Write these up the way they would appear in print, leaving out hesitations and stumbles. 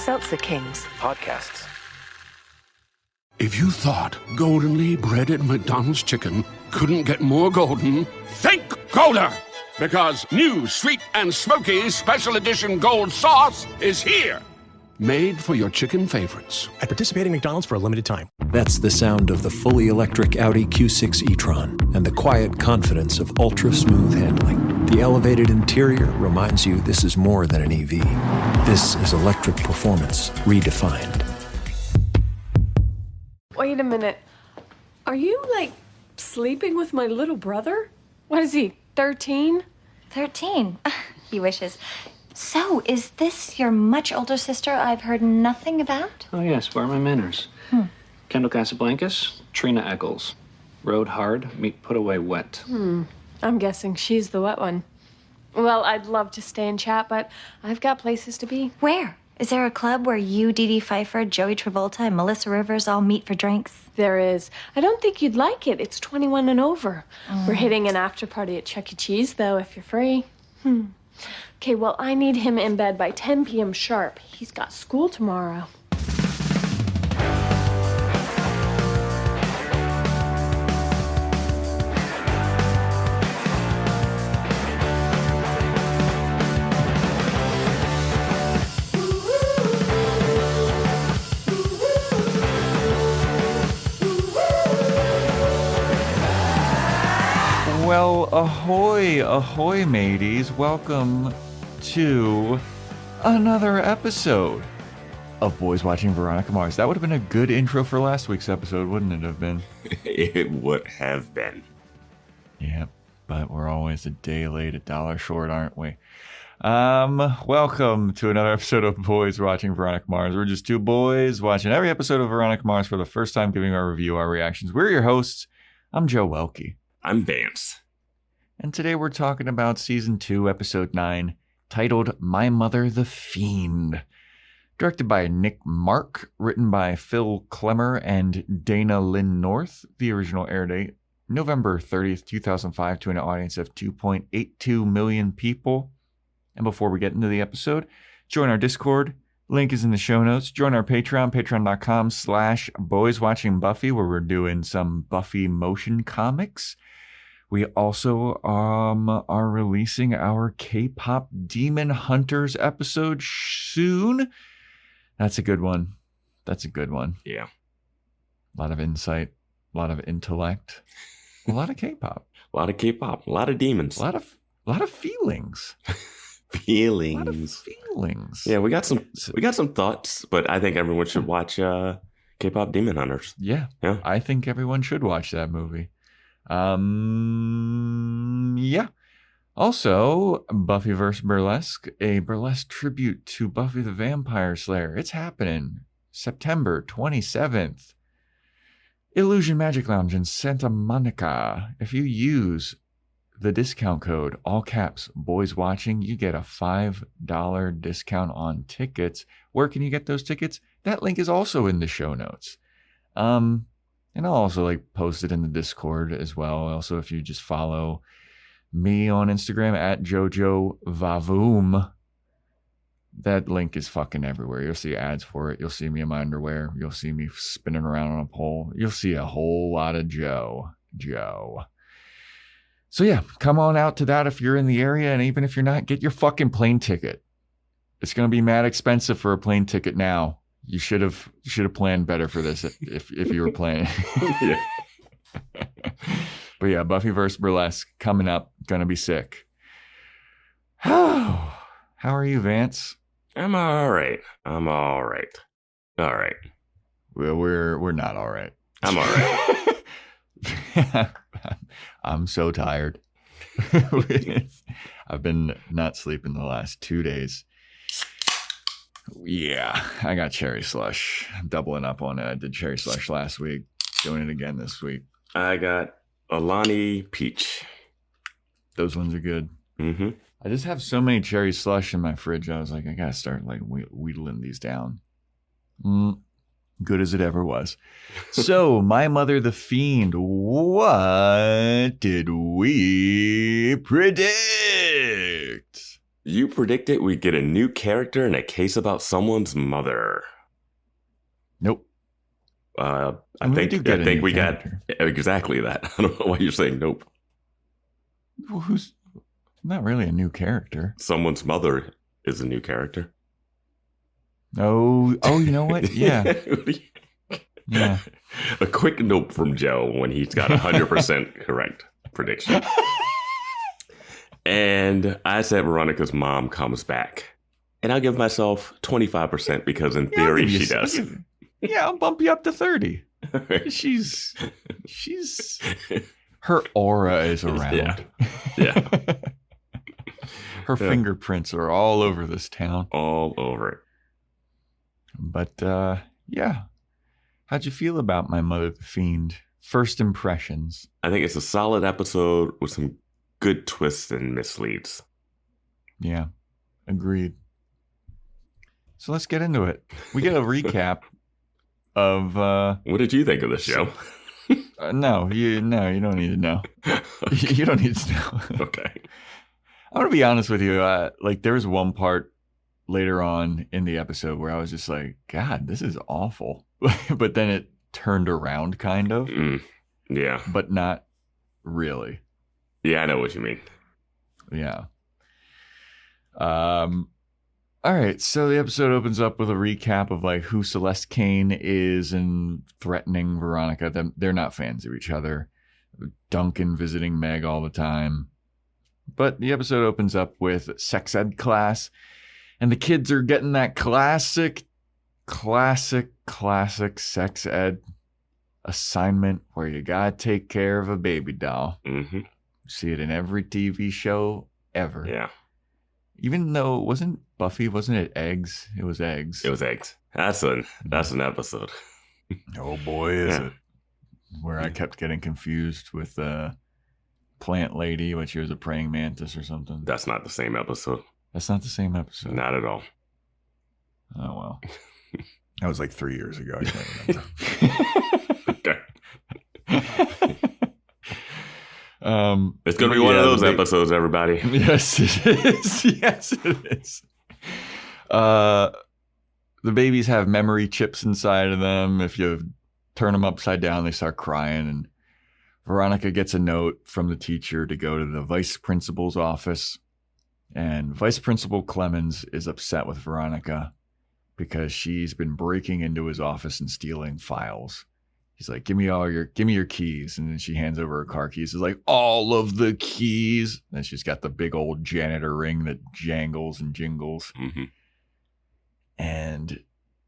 Seltzer Kings. Podcasts. If you thought goldenly breaded McDonald's chicken couldn't get more golden, think Golder! Because new sweet and smoky special edition gold sauce is here. Made for your chicken favorites. At participating McDonald's for a limited time. That's the sound of the fully electric Audi Q6 e-tron and the quiet confidence of ultra-smooth handling. The elevated interior reminds you this is more than an EV. This is electric performance redefined. Wait a minute. Are you, sleeping with my little brother? What is he, 13? 13? He wishes. So, is this your much older sister I've heard nothing about? Oh, yes. Where are my manners? Kendall Casablancas, Trina Eccles. Rode hard, meat put away wet. I'm guessing she's the wet one. Well, I'd love to stay and chat, but I've got places to be. Where? Is there a club where you, Dee Dee Pfeiffer, Joey Travolta, and Melissa Rivers all meet for drinks? There is. I don't think you'd like it. It's 21 and over. We're hitting an after party at Chuck E. Cheese, though, if you're free. Okay, well, I need him in bed by 10 p.m. sharp. He's got school tomorrow. Well, ahoy, ahoy, mateys. Welcome to another episode of Boys Watching Veronica Mars. That would have been a good intro for last week's episode, wouldn't it have been? It would have been. Yeah, but we're always a day late, a dollar short, aren't we? Welcome to another episode of Boys Watching Veronica Mars. We're just two boys watching every episode of Veronica Mars for the first time, giving our review, our reactions. We're your hosts. I'm Joe Welke. I'm Vance. And today we're talking about Season 2, Episode 9, titled My Mother the Fiend. Directed by Nick Mark, written by Phil Klemmer and Dana Lynn North. The original air date, November 30th, 2005, to an audience of 2.82 million people. And before we get into the episode, join our Discord. Link is in the show notes. Join our Patreon, patreon.com/boyswatchingbuffy, where we're doing some Buffy motion comics. We also are releasing our K-pop Demon Hunters episode soon. That's a good one. Yeah. A lot of insight, a lot of intellect, a lot of K-pop. A lot of K-pop, a lot of demons. A lot of feelings. Feelings. A lot of feelings. Yeah, we got some thoughts, but I think everyone should watch K-pop Demon Hunters. Yeah. I think everyone should watch that movie. Yeah. Also, Buffy vs. Burlesque, a burlesque tribute to Buffy the Vampire Slayer. It's happening September 27th. Illusion Magic Lounge in Santa Monica. If you use the discount code, all caps, Boys Watching, you get a $5 discount on tickets. Where can you get those tickets? That link is also in the show notes. And I'll also post it in the Discord as well. Also, if you just follow me on Instagram at Jojo Vavoom, that link is fucking everywhere. You'll see ads for it. You'll see me in my underwear. You'll see me spinning around on a pole. You'll see a whole lot of Joe. So yeah, come on out to that if you're in the area, and even if you're not, get your fucking plane ticket. It's gonna be mad expensive for a plane ticket now. You should have planned better for this if you were playing. Yeah. But yeah, Buffy vs. Burlesque coming up, gonna be sick. How are you, Vance? I'm all right. All right. Well, we're not all right. I'm all right. I'm so tired. I've been not sleeping the last 2 days. Yeah, I got cherry slush. I'm doubling up on it. I did cherry slush last week. Doing it again this week. I got Alani Peach. Those ones are good. Mm-hmm. I just have so many cherry slush in my fridge. I was like, I gotta start wheedling these down. Good as it ever was. So, My Mother the Fiend. What did we predict? You predicted we get a new character in a case about someone's mother. Nope. I we think do get a new we character. got exactly that. I don't know why you're saying nope. Well, who's not really a new character? Someone's mother is a new character. Oh, you know what? Yeah. Yeah. A quick nope from Joe when he's got 100% correct prediction. And I said Veronica's mom comes back. And I'll give myself 25% because in theory she does. I'll bump you up to 30. She's her aura is around. Yeah. Her fingerprints are all over this town. All over it. But yeah. How'd you feel about My Mother the Fiend? First impressions. I think it's a solid episode with some good twists and misleads. Yeah, agreed. So let's get into it. We get a recap of... what did you think of the show? No, you don't need to know. Okay. You don't need to know. Okay. I'm going to be honest with you. There was one part later on in the episode where I was just like, God, this is awful. But then it turned around kind of. Yeah. But not really. Yeah, I know what you mean. Yeah. All right. So the episode opens up with a recap of like who Celeste Kane is and threatening Veronica. They're not fans of each other. Duncan visiting Meg all the time. But the episode opens up with sex ed class. And the kids are getting that classic sex ed assignment where you gotta take care of a baby doll. Mm-hmm. See it in every TV show ever. Yeah. Even though wasn't it eggs? It was eggs. It was eggs. That's an episode. Oh boy, is it. Where I kept getting confused with Plant Lady, when she was a praying mantis or something. That's not the same episode. That's not the same episode. Not at all. Oh, well. That was like 3 years ago. I can't remember. Okay. It's going to be one of those episodes, everybody. Yes, it is. Yes, it is. The babies have memory chips inside of them. If you turn them upside down, they start crying. And Veronica gets a note from the teacher to go to the vice principal's office. And Vice Principal Clemens is upset with Veronica because she's been breaking into his office and stealing files. He's like, give me your keys. And then she hands over her car keys. It's like, all of the keys. And she's got the big old janitor ring that jangles and jingles. Mm-hmm. And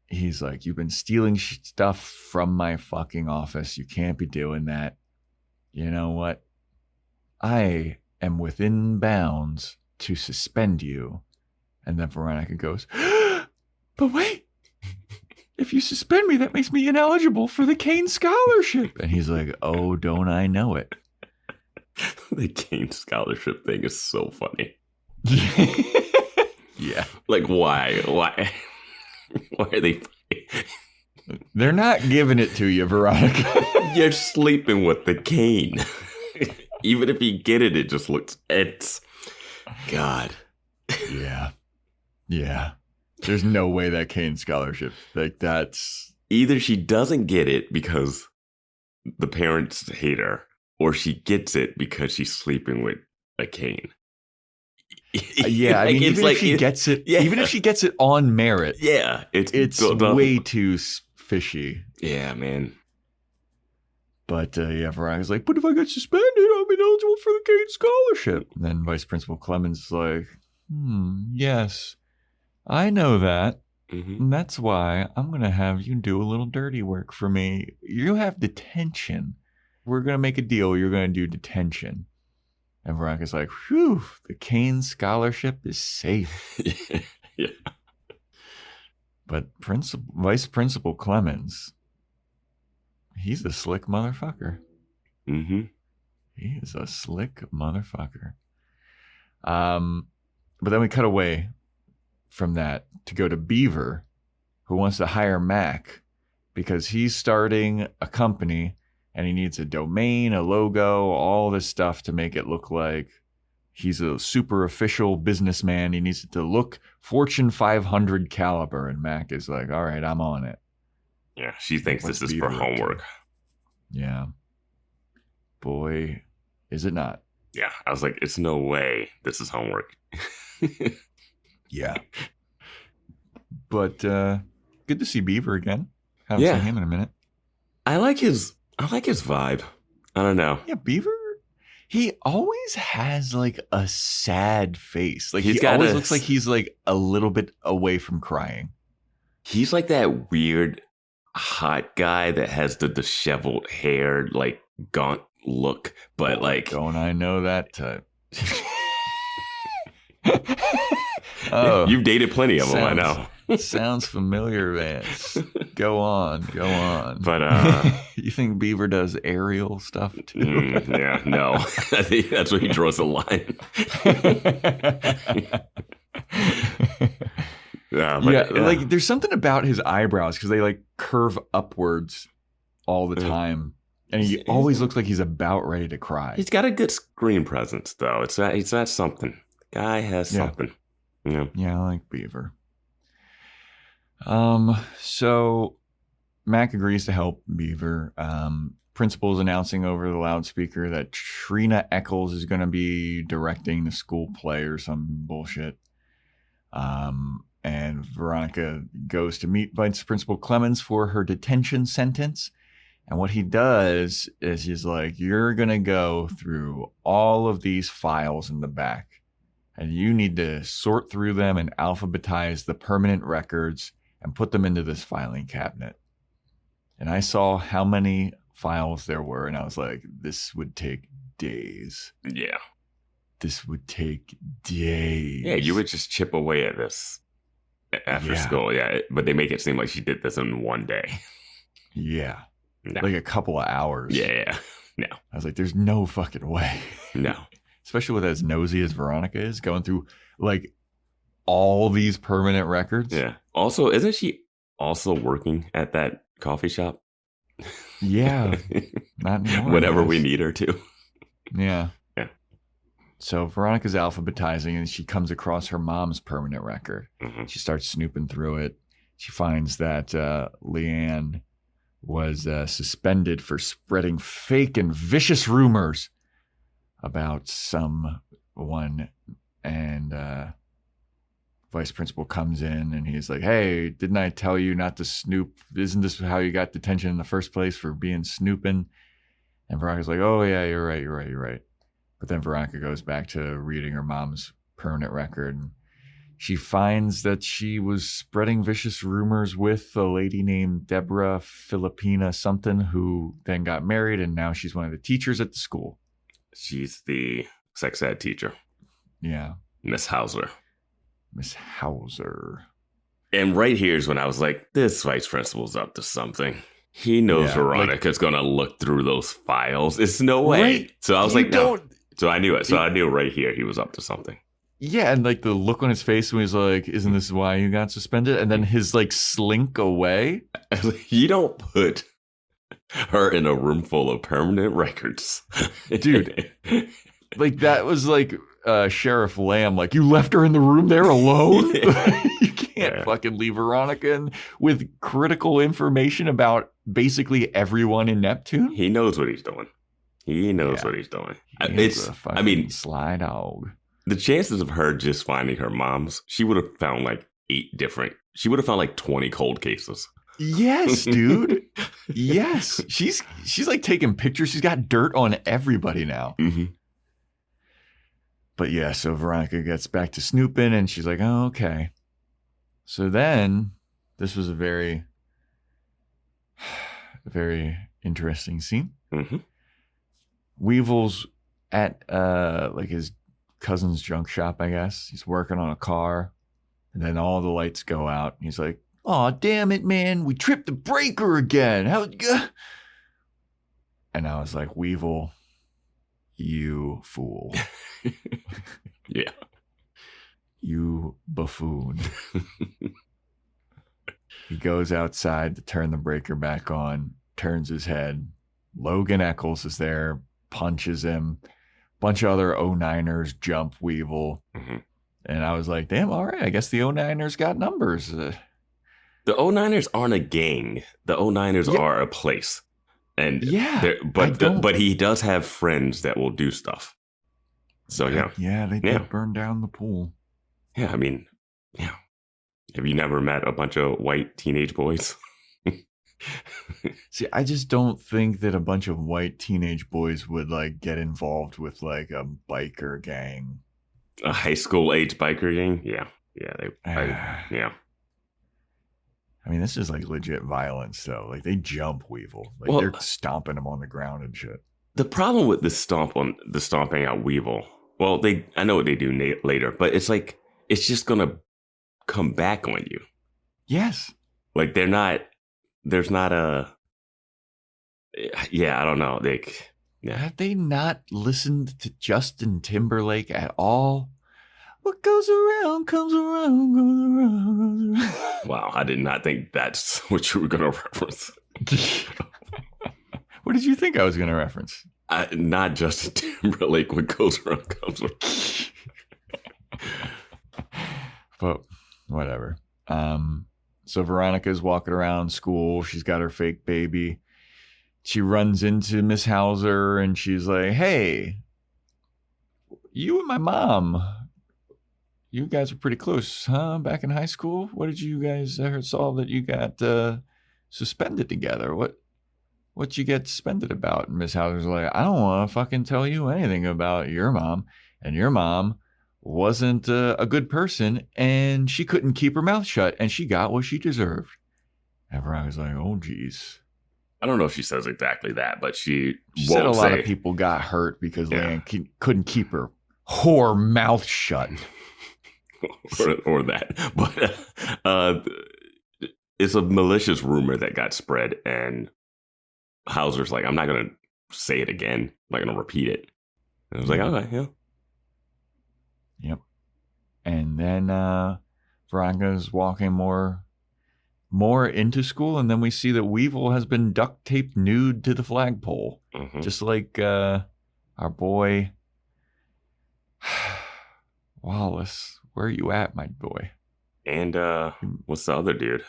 he's like, you've been stealing stuff from my fucking office. You can't be doing that. You know what? I am within bounds to suspend you. And then Veronica goes, but wait, if you suspend me, that makes me ineligible for the Kane Scholarship. And he's like, oh, don't I know it? The Kane Scholarship thing is so funny. Yeah. Like, why? Why are they? They're not giving it to you, Veronica. You're sleeping with the cane. Even if you get it, it just looks, God. Yeah. There's no way that Kane Scholarship, like that's... Either she doesn't get it because the parents hate her, or she gets it because she's sleeping with a cane. Yeah, I mean, even if she gets it, even if she gets it on merit, it's way too fishy. Yeah, man. But Veronica's like, but if I get suspended, I'm ineligible for the Kane Scholarship. And then Vice Principal Clemens is like, yes, I know that. Mm-hmm. And that's why I'm going to have you do a little dirty work for me. You have detention. We're going to make a deal. You're going to do detention. And Veronica's like, whew, the Kane Scholarship is safe. Yeah. But Vice Principal Clemens, he's a slick motherfucker. Mm-hmm. He is a slick motherfucker. But then we cut away from that to go to Beaver, who wants to hire Mac because he's starting a company and he needs a domain, a logo, all this stuff to make it look like He's a super official businessman. He needs it to look Fortune 500 caliber. And Mac is like, all right, I'm on it. Yeah, she thinks What's this is for Beaver up to? homework. Yeah. Boy, is it not. Yeah, I was like, it's no way this is homework. Yeah. But good to see Beaver again. Haven't seen him in a minute. I like his vibe. I don't know. Yeah, Beaver, he always has like a sad face. Like He's he always looks like he's like a little bit away from crying. He's like that weird hot guy that has the disheveled hair, like gaunt look, but like don't I know that type? Oh, you've dated plenty of them, I know. Sounds familiar, Vance. Go on. But you think Beaver does aerial stuff too? Yeah, no. I think that's where he draws the line. Like there's something about his eyebrows because they like curve upwards all the time, and he always looks like he's about ready to cry. He's got a good screen presence, though. It's not something. Guy has something. Yeah, I like Beaver. So Mac agrees to help Beaver. Principal's announcing over the loudspeaker that Trina Eccles is going to be directing the school play or some bullshit. And Veronica goes to meet Vice Principal Clemens for her detention sentence. And what he does is he's like, you're going to go through all of these files in the back, and you need to sort through them and alphabetize the permanent records and put them into this filing cabinet. And I saw how many files there were, and I was like, this would take days. Yeah. This would take days. Yeah, you would just chip away at this after school. Yeah, but they make it seem like she did this in one day. Yeah. No. Like a couple of hours. Yeah. No. I was like, there's no fucking way. No. Especially with as nosy as Veronica is, going through like all these permanent records. Yeah. Also, isn't she also working at that coffee shop? Yeah. Not anymore. Whenever we need her to. Yeah. Yeah. So Veronica's alphabetizing and she comes across her mom's permanent record. Mm-hmm. She starts snooping through it. She finds that Lianne was suspended for spreading fake and vicious rumors about someone. And Vice Principal comes in and he's like, hey, didn't I tell you not to snoop? Isn't this how you got detention in the first place, for being snooping? And Veronica's like, oh, yeah, you're right. But then Veronica goes back to reading her mom's permanent record. And she finds that she was spreading vicious rumors with a lady named Deborah Filipina something, who then got married, and now she's one of the teachers at the school. She's the sex ed teacher. Yeah. Miss Hauser. And right here's when I was like, this vice principal's up to something. He knows Veronica's going to look through those files. It's no way. Right? So I was no. So I knew it. So I knew right here he was up to something. Yeah, and like the look on his face when he's like, isn't this why you got suspended? And then his like slink away. You don't put her in a room full of permanent records. Dude, like that was like Sheriff Lamb, like, you left her in the room there alone? You can't fucking leave Veronica in with critical information about basically everyone in Neptune. He knows what he's doing. I mean, sly dog. The chances of her just finding her mom's, she would have found like 20 cold cases. Yes, dude. Yes. She's like taking pictures. She's got dirt on everybody now. Mm-hmm. But yeah, so Veronica gets back to snooping and she's like, oh, okay. So then this was a very, very interesting scene. Mm-hmm. Weevil's at like his cousin's junk shop, I guess. He's working on a car, and then all the lights go out. He's like, "Oh, damn it, man! We tripped the breaker again." And I was like, "Weevil, you fool!" Yeah, you buffoon. He goes outside to turn the breaker back on. Turns his head. Logan Eccles is there. Punches him. bunch of other 09ers jump Weevil. Mm-hmm. And I was like, damn, all right, I guess the 09ers got numbers. The 09ers aren't a gang. The 09ers are a place. And but he does have friends that will do stuff. So they did burn down the pool. Yeah, I mean, yeah. Have you never met a bunch of white teenage boys? See, I just don't think that a bunch of white teenage boys would like get involved with like a biker gang. A high school age biker gang? Yeah. I mean, this is like legit violence, though. Like they jump Weevil, like they're stomping him on the ground and shit. The problem with the stomping out Weevil, well, I know what they do later, but it's like it's just gonna come back on you. Yes, like there's not a. Yeah, I don't know. Have they not listened to Justin Timberlake at all? What goes around comes around, goes around, goes around. Wow, I did not think that's what you were going to reference. What did you think I was going to reference? Not Justin Timberlake, what goes around comes around. But whatever. So Veronica's walking around school. She's got her fake baby. She runs into Miss Hauser and she's like, hey, you and my mom, you guys were pretty close, huh? Back in high school? What did you guys saw that you got suspended together? What'd you get suspended about? And Miss Hauser's like, I don't want to fucking tell you anything about your mom. And your mom wasn't a good person and she couldn't keep her mouth shut and she got what she deserved. And Veronica's like, oh, geez. I don't know if she says exactly that, but she said a lot of people got hurt because Lianne couldn't keep her whore mouth shut. or that. But it's a malicious rumor that got spread, and Hauser's like, I'm not going to say it again. I'm not going to repeat it. And I was like, okay, yeah. Yep. And then Veronica's walking more into school, and then we see that Weevil has been duct taped nude to the flagpole, just like our boy Wallace. Where are you at, my boy? And what's the other dude?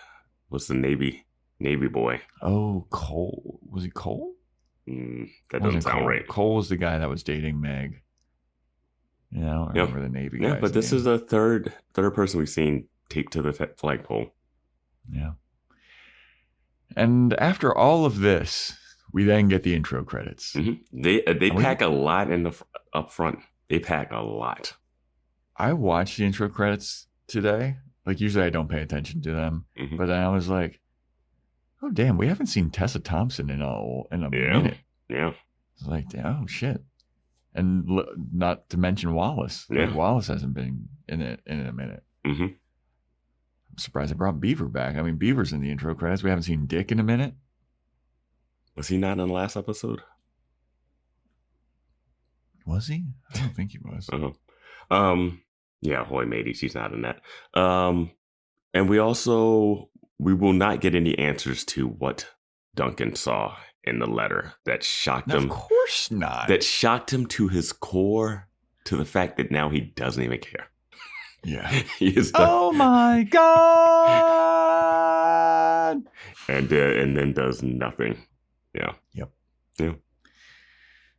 What's the Navy boy? Oh, Cole. Was he Cole? That doesn't sound right. Cole was the guy that was dating Meg. Yeah, I don't remember the Navy guy. Yeah, but this is the third person we've seen taped to the flagpole. Yeah. And after all of this, we then get the intro credits. They pack a lot up front. They pack a lot. I watched the intro credits today. Like usually I don't pay attention to them, but then I was like, "Oh damn, we haven't seen Tessa Thompson in a minute." Yeah. It's like, oh shit, and not to mention Wallace. Yeah. Like, Wallace hasn't been in it in a minute. I'm surprised I brought Beaver back. I mean, Beaver's in the intro credits. We haven't seen Dick in a minute. Was he not in the last episode? Was he? I don't think he was. Yeah, Hoy Matey, she's not in that. And we will not get any answers to what Duncan saw in the letter that shocked him. Of course not. That shocked him to his core, to the fact that now he doesn't even care. Yeah. Oh my God. And then does nothing. Yeah. Yep. Yeah.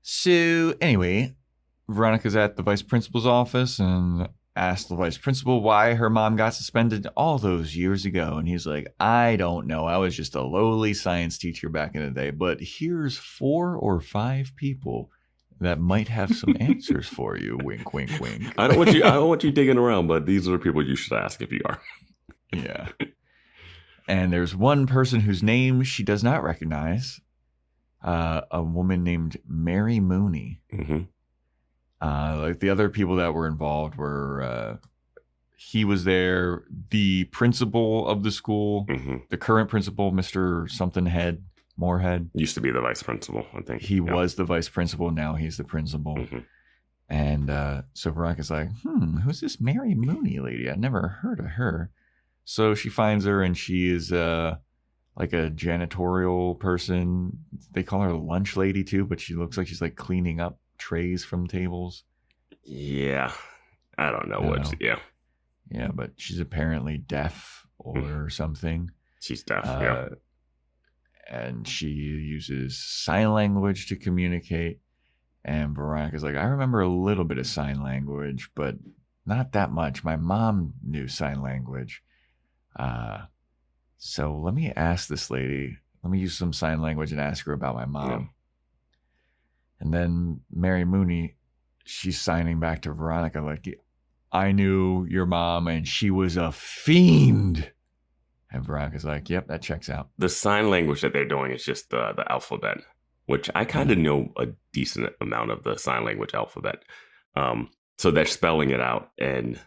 So anyway, Veronica's at the vice principal's office and asked the vice principal why her mom got suspended all those years ago. And he's like, I don't know. I was just a lowly science teacher back in the day. But here's 4 or 5 people that might have some answers for you. Wink, wink, wink. I don't want you digging around, but these are the people you should ask if you are. Yeah. And there's one person whose name she does not recognize. A woman named Mary Mooney. Like the other people that were involved were, he was there, the principal of the school, the current principal, Mr. Something Head, Moorhead. Used to be the vice principal, I think. He was the vice principal. Now he's the principal. And so Veronica's like, who's this Mary Mooney lady? I never heard of her. So she finds her and she is like a janitorial person. They call her a lunch lady too, but she looks like she's like cleaning up trays from tables. Yeah. I don't know what. Yeah. Yeah, but she's apparently deaf or something. She's deaf, yeah. And she uses sign language to communicate. And Veronica's like, I remember a little bit of sign language, but not that much. My mom knew sign language. So let me ask this lady. Let me use some sign language and ask her about my mom. Yeah. And then Mary Mooney, she's signing back to Veronica like, I knew your mom and she was a fiend. And Veronica's like, yep, that checks out. The sign language that they're doing is just the alphabet, which I kind of know a decent amount of the sign language alphabet. So they're spelling it out. And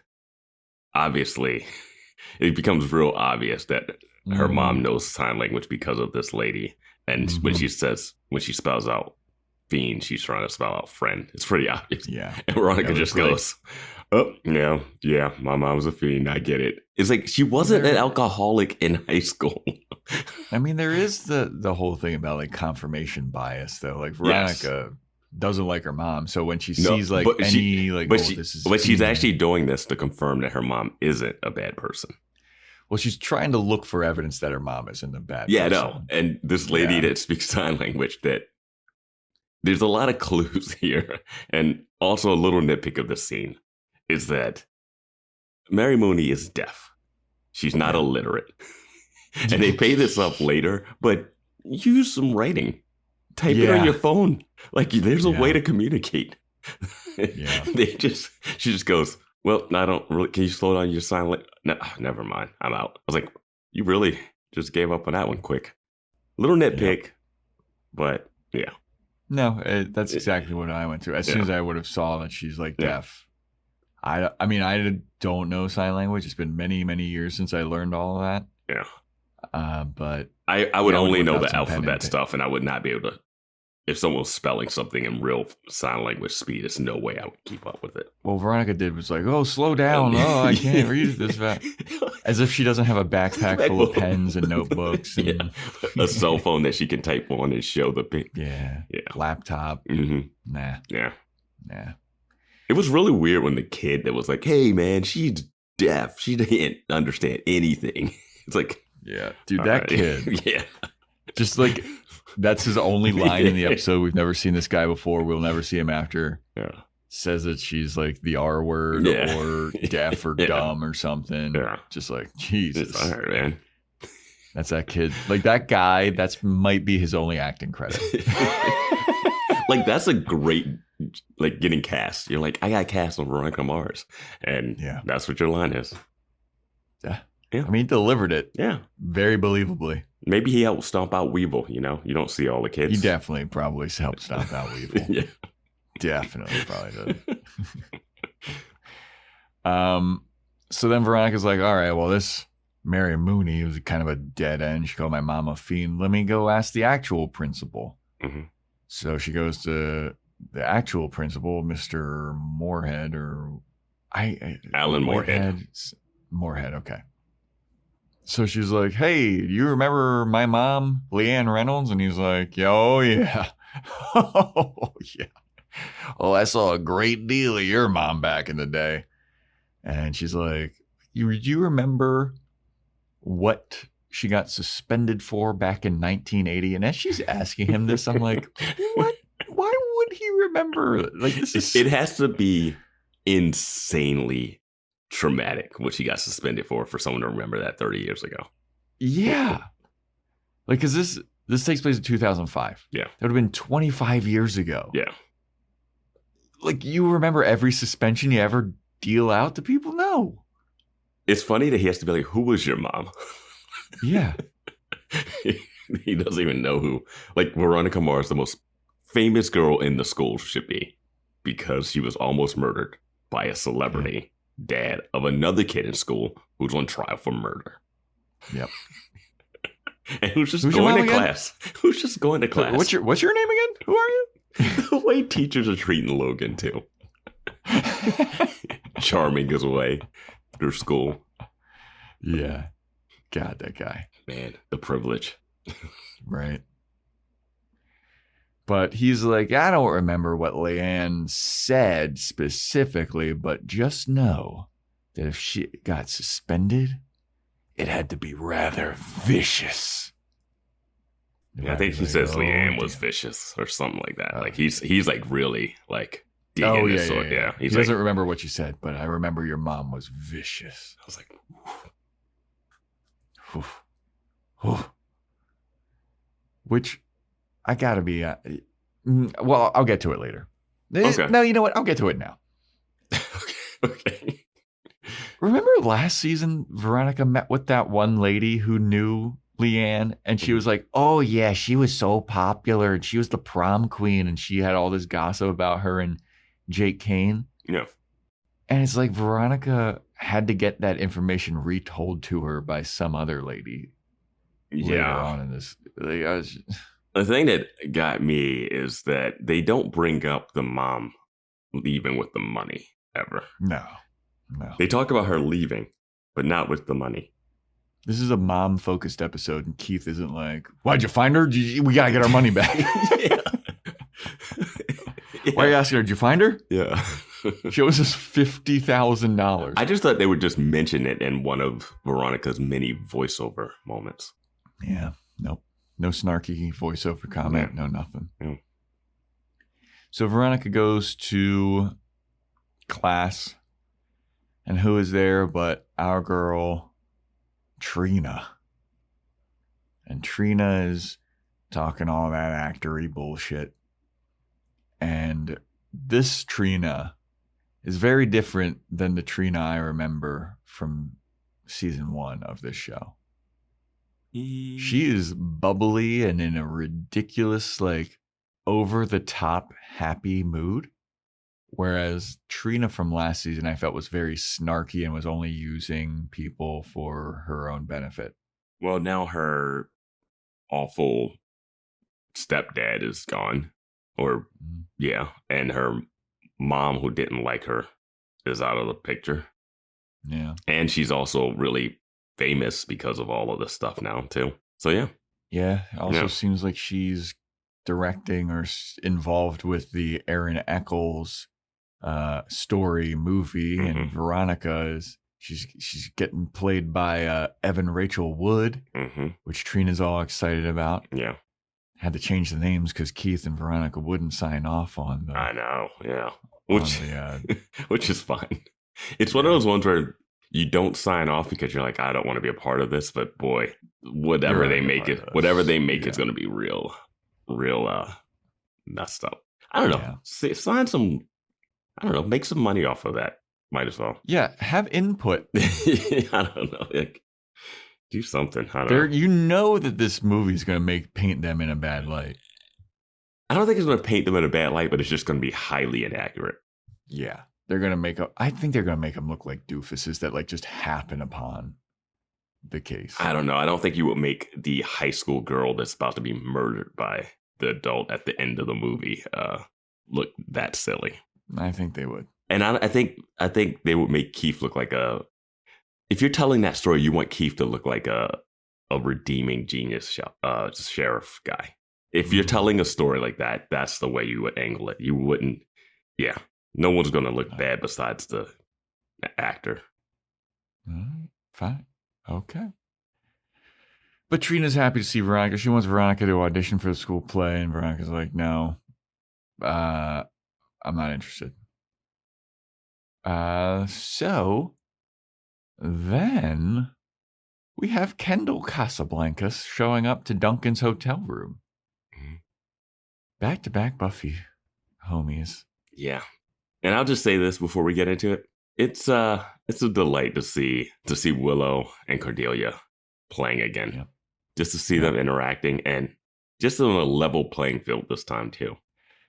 obviously, it becomes real obvious that her mom knows sign language because of this lady. And when she spells out fiend, she's trying to spell out friend. It's pretty obvious. Yeah. And Veronica just goes, oh, yeah, my mom's a fiend. I get it. It's like she wasn't an alcoholic in high school. I mean, there is the whole thing about like confirmation bias, though. Like Veronica doesn't like her mom, so when she sees she's actually doing this to confirm that her mom isn't a bad person. Well, she's trying to look for evidence that her mom isn't a bad person. Yeah, no. And this lady that speaks sign language, that there's a lot of clues here. And also a little nitpick of the scene is that Mary Mooney is deaf. She's not illiterate. And they pay this up later, but use some writing. Type it on your phone. Like, there's a way to communicate. Yeah. She just goes, well, I don't really, can you slow down your sign language? No, never mind. I'm out. I was like, you really just gave up on that one quick. Little nitpick, but yeah. No, that's exactly what I went through. As soon as I would have saw that she's like deaf. I mean, I don't know sign language. It's been many, many years since I learned all of that. Yeah. But I would only know the alphabet stuff, and I would not be able to. If someone was spelling something in real sign language speed, there's no way I would keep up with it. Well, Veronica was like, oh, slow down. Oh, I can't read this fast. As if she doesn't have a backpack full of pens and notebooks. And a cell phone that she can type on and show the pic. Yeah. Laptop. Mm-hmm. Nah. Yeah. Nah. It was really weird when the kid that was like, hey, man, she's deaf. She didn't understand anything. It's like. Yeah. Dude, that kid. Yeah. Just like. That's his only line in the episode. We've never seen this guy before. We'll never see him after. Yeah. Says that she's like the R word or deaf or dumb or something. Yeah. Just like, Jesus. It's all right, man. That's that kid. Like that guy, that's might be his only acting credit. Like that's a great, like getting cast. You're like, I got cast on Veronica Mars. And that's what your line is. Yeah. I mean, he delivered it. Yeah. Very believably. Maybe he helped stomp out Weevil, you know? You don't see all the kids. He definitely probably helped stomp out Weevil. Yeah. Definitely probably did. So then Veronica's like, all right, well, this Mary Mooney was kind of a dead end. She called my mom a fiend. Let me go ask the actual principal. Mm-hmm. So she goes to the actual principal, Mr. Moorhead, or Alan Moorhead. Moorhead, okay. So she's like, hey, do you remember my mom, Lianne Reynolds? And he's like, oh, yeah. Oh, yeah. Oh, I saw a great deal of your mom back in the day. And she's like, do you remember what she got suspended for back in 1980? And as she's asking him this, I'm like, what? Why would he remember? Like, this is... It has to be insanely traumatic what she got suspended for someone to remember that 30 years ago. Yeah. Like, because this takes place in 2005. Yeah. That would have been 25 years ago. Yeah. Like, you remember every suspension you ever deal out to people? No. It's funny that he has to be like, who was your mom? Yeah. He doesn't even know who. Like, Veronica Mars, the most famous girl in the school should be, because she was almost murdered by a celebrity dad of another kid in school who's on trial for murder. Yep. And who's just going to class. Who's just going to class. What's your name again? Who are you? The way teachers are treating Logan, too. Charming his way through school. Yeah. God, that guy. Man, the privilege. Right. But he's like, I don't remember what Lianne said specifically, but just know that if she got suspended, it had to be rather vicious. Yeah, I think he says Lianne was vicious or something like that. Like he's like really like digging his sword. Yeah. He doesn't remember what you said, but I remember your mom was vicious. I was like, which I gotta be. Well, I'll get to it later. Okay. No, you know what? I'll get to it now. Okay. Remember last season, Veronica met with that one lady who knew Lianne, and she was like, "Oh yeah, she was so popular, and she was the prom queen, and she had all this gossip about her and Jake Kane." Yeah. And it's like Veronica had to get that information retold to her by some other lady. Later on in this, the thing that got me is that they don't bring up the mom leaving with the money ever. No. They talk about her leaving, but not with the money. This is a mom-focused episode, and Keith isn't like, "Why'd you find her? We gotta get our money back." Yeah. Why are you asking her? Did you find her? Yeah. She owes us $50,000. I just thought they would just mention it in one of Veronica's many voiceover moments. Yeah. Nope. No snarky voiceover comment. No nothing. Yeah. So Veronica goes to class, and who is there but our girl, Trina. And Trina is talking all that actory bullshit. And this Trina is very different than the Trina I remember from season 1 of this show. She is bubbly and in a ridiculous, like, over-the-top happy mood. Whereas Trina from last season, I felt was very snarky and was only using people for her own benefit. Well, now her awful stepdad is gone. Or, yeah. And her mom, who didn't like her, is out of the picture. Yeah. And she's also really famous because of all of this stuff now, too. So, yeah. Yeah. It also seems like she's directing or involved with the Aaron Eccles story movie. Mm-hmm. And Veronica is, she's getting played by Evan Rachel Wood, which Trina's all excited about. Yeah. Had to change the names because Keith and Veronica wouldn't sign off on the. I know, yeah. Which is fine. It's one of those ones where you don't sign off because you're like, I don't want to be a part of this, but boy, whatever they make it, is going to be real messed up. I don't know. Sign some. I don't know. Make some money off of that. Might as well. Yeah, have input. I don't know. Like, do something. I don't know. You know that this movie is going to paint them in a bad light. I don't think it's going to paint them in a bad light, but it's just going to be highly inaccurate. Yeah. They're going to I think they're going to make them look like doofuses that like just happen upon the case. I don't know. I don't think you would make the high school girl that's about to be murdered by the adult at the end of the movie look that silly. I think they would. And I think they would make Keith look like if you're telling that story, you want Keith to look like a redeeming genius sheriff guy. If you're telling a story like that, that's the way you would angle it. You wouldn't, no one's going to look bad besides the actor. Fine. Okay. But Trina's happy to see Veronica. She wants Veronica to audition for the school play, and Veronica's like, no, I'm not interested. So then we have Kendall Casablancas showing up to Duncan's hotel room. Back-to-back Buffy homies. Yeah. And I'll just say this before we get into it. It's a delight to see Willow and Cordelia playing again. Yeah. Just to see them interacting and just on a level playing field this time too.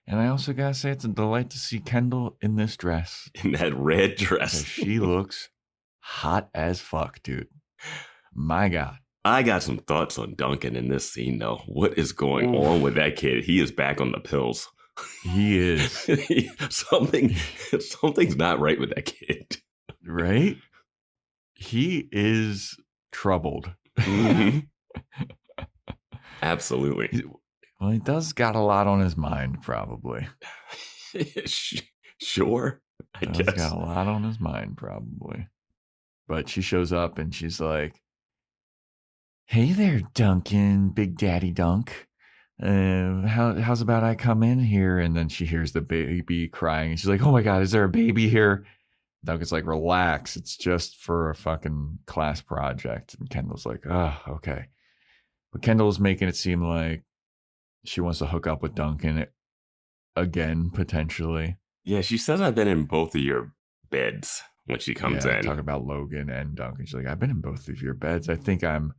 And I also gotta say it's a delight to see Kendall in this dress. In that red dress. She looks hot as fuck, dude. My God. I got some thoughts on Duncan in this scene, though. What is going on with that kid? He is back on the pills. He is. Something's not right with that kid. Right? He is troubled. Mm-hmm. Absolutely. Well, he does got a lot on his mind, probably. Sure, I guess. He's got a lot on his mind, probably. But she shows up and she's like, "Hey there, Duncan, Big Daddy Dunk. How's about I come in here?" And then she hears the baby crying, and she's like, "Oh my God, is there a baby here?" Duncan's like, "Relax, it's just for a fucking class project." And Kendall's like, "Oh, okay." But Kendall's making it seem like she wants to hook up with Duncan again, potentially. Yeah, she says, "I've been in both of your beds" when she comes in. Talk about Logan and Duncan. She's like, "I've been in both of your beds. I think I'm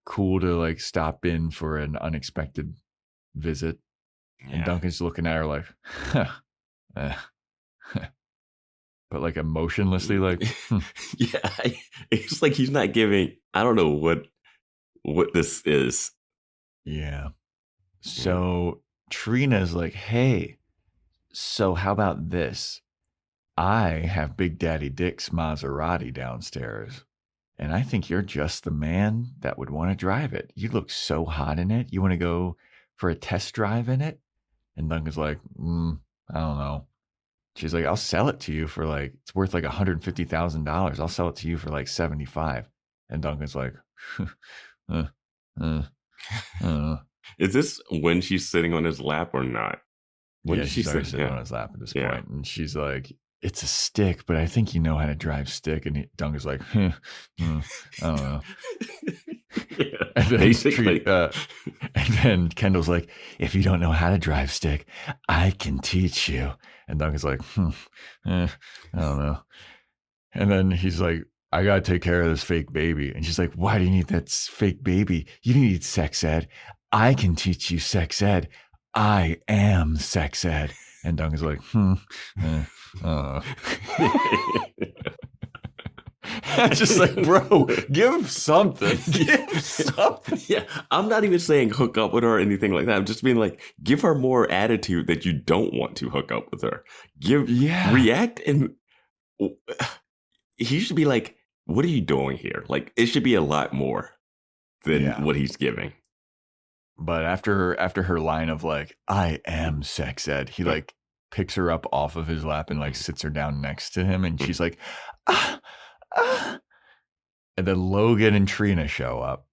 cool to like stop in for an unexpected visit." Yeah. And Duncan's looking at her like, but like emotionlessly, like, yeah, it's like he's not giving. I don't know what this is. Yeah. So Trina's like, "Hey, so how about this? I have Big Daddy Dick's Maserati downstairs, and I think you're just the man that would want to drive it. You look so hot in it. You want to go for a test drive in it?" And Duncan's like, "I don't know." She's like, "I'll sell it to you for like, it's worth like $150,000. I'll sell it to you for like 75." And Duncan's like, Is this when she's sitting on his lap or not? When she's already sitting on his lap at this point. And she's like, "It's a stick, but I think you know how to drive stick." And Duncan's like, I don't know. And then, basically. And then Kendall's like, "If you don't know how to drive stick, I can teach you." And Duncan's like, I don't know. And then he's like, "I got to take care of this fake baby." And she's like, "Why do you need that fake baby? You don't need sex ed. I can teach you sex ed. I am sex ed." And Duncan's like, just like, bro, give something. Give something. Yeah, I'm not even saying hook up with her or anything like that. I'm just being like, give her more attitude that you don't want to hook up with her. React, and he should be like, "What are you doing here?" Like, it should be a lot more than what he's giving. But after her line of like, "I am sex ed," he like picks her up off of his lap and like sits her down next to him, and she's like, "Ah, ah." And then Logan and Trina show up,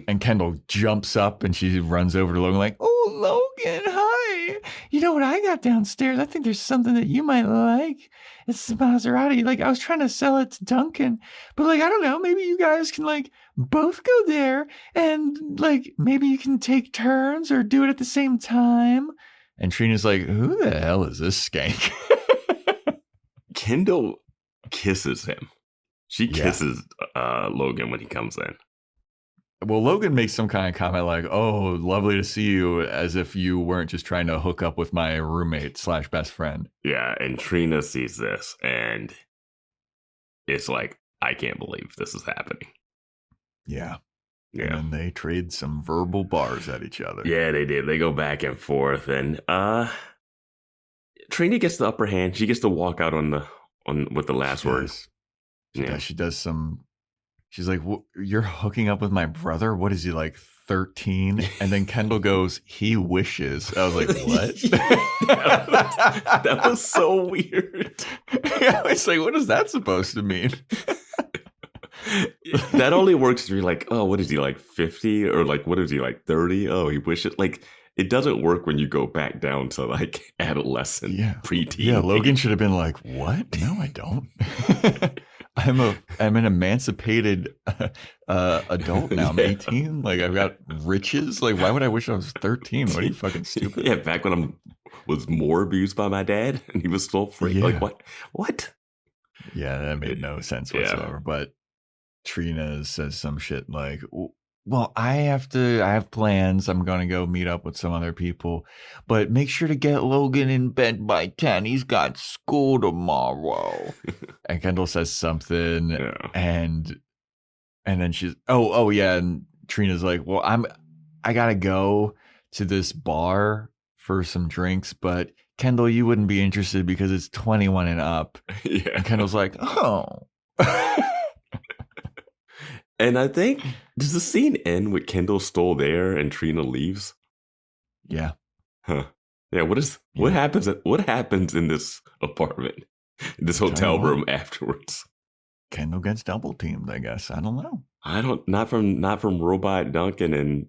and Kendall jumps up and she runs over to Logan like, "Oh, Logan, hi. You know what I got downstairs? I think there's something that you might like. It's the Maserati. Like, I was trying to sell it to Duncan, but like, I don't know, maybe you guys can like both go there and like maybe you can take turns or do it at the same time." And Trina's like, "Who the hell is this skank?" Kendall kisses him. She kisses Logan when he comes in. Well, Logan makes some kind of comment like, "Oh, lovely to see you," as if you weren't just trying to hook up with my roommate / best friend. Yeah, and Trina sees this, and it's like, I can't believe this is happening. Yeah. Yeah. And they trade some verbal bars at each other. Yeah, they did. They go back and forth, and Trina gets the upper hand. She gets to walk out with the last word. She does some. She's like, "You're hooking up with my brother? What is he, like 13?" And then Kendall goes, "He wishes." I was like, what? That was so weird. I was like, what is that supposed to mean? That only works if you're like, "Oh, what is he, like 50? Or like, what is he, like 30? Oh, he wishes." Like, it doesn't work when you go back down to like adolescent, preteen. Yeah, Logan should have been like, "What? No, I don't." I'm an emancipated adult now. I'm 18. Like, I've got riches. Like, why would I wish I was 13? What are you, fucking stupid? Yeah, back when I was more abused by my dad and he was still free. Yeah. Like, what? Yeah, that made no sense whatsoever. But Trina says some shit like, "Well, I have plans. I'm going to go meet up with some other people, but make sure to get Logan in bed by 10. He's got school tomorrow." And Kendall says something, and then she's, oh yeah. And Trina's like, "Well, I got to go to this bar for some drinks, but Kendall, you wouldn't be interested because it's 21 and up." Yeah. And Kendall's like, "Oh." And I think, does the scene end with Kendall still there and Trina leaves? Yeah. Huh. Yeah, what happens in this apartment? This hotel room afterwards? Kendall gets double teamed, I guess. I don't know. Not from Robot Duncan and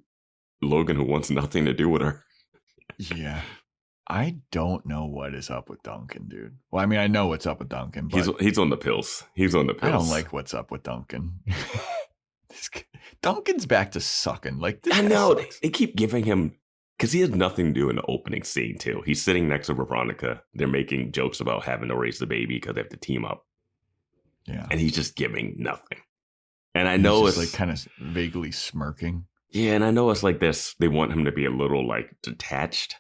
Logan, who wants nothing to do with her. Yeah. I don't know what is up with Duncan, dude. Well, I mean, I know what's up with Duncan, but he's on the pills. He's on the pills. I don't like what's up with Duncan. Duncan's back to sucking. Like, I know they keep giving him, because he has nothing to do in the opening scene too. He's sitting next to Veronica. They're making jokes about having to raise the baby because they have to team up. Yeah, and he's just giving nothing. And I know it's like kind of vaguely smirking. Yeah, and I know it's like this. They want him to be a little like detached,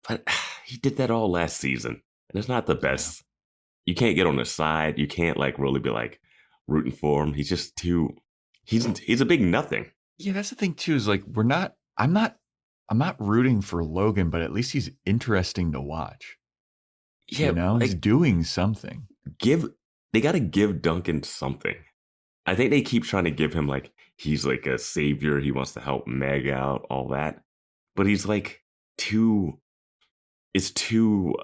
but he did that all last season, and it's not the best. Yeah. You can't get on his side. You can't like really be like rooting for him. He's just too. He's a big nothing. Yeah, that's the thing too. Is like I'm not rooting for Logan, but at least he's interesting to watch. Yeah, you know, he's doing something. They got to give Duncan something. I think they keep trying to give him like he's like a savior. He wants to help Meg out, all that. But he's like it's too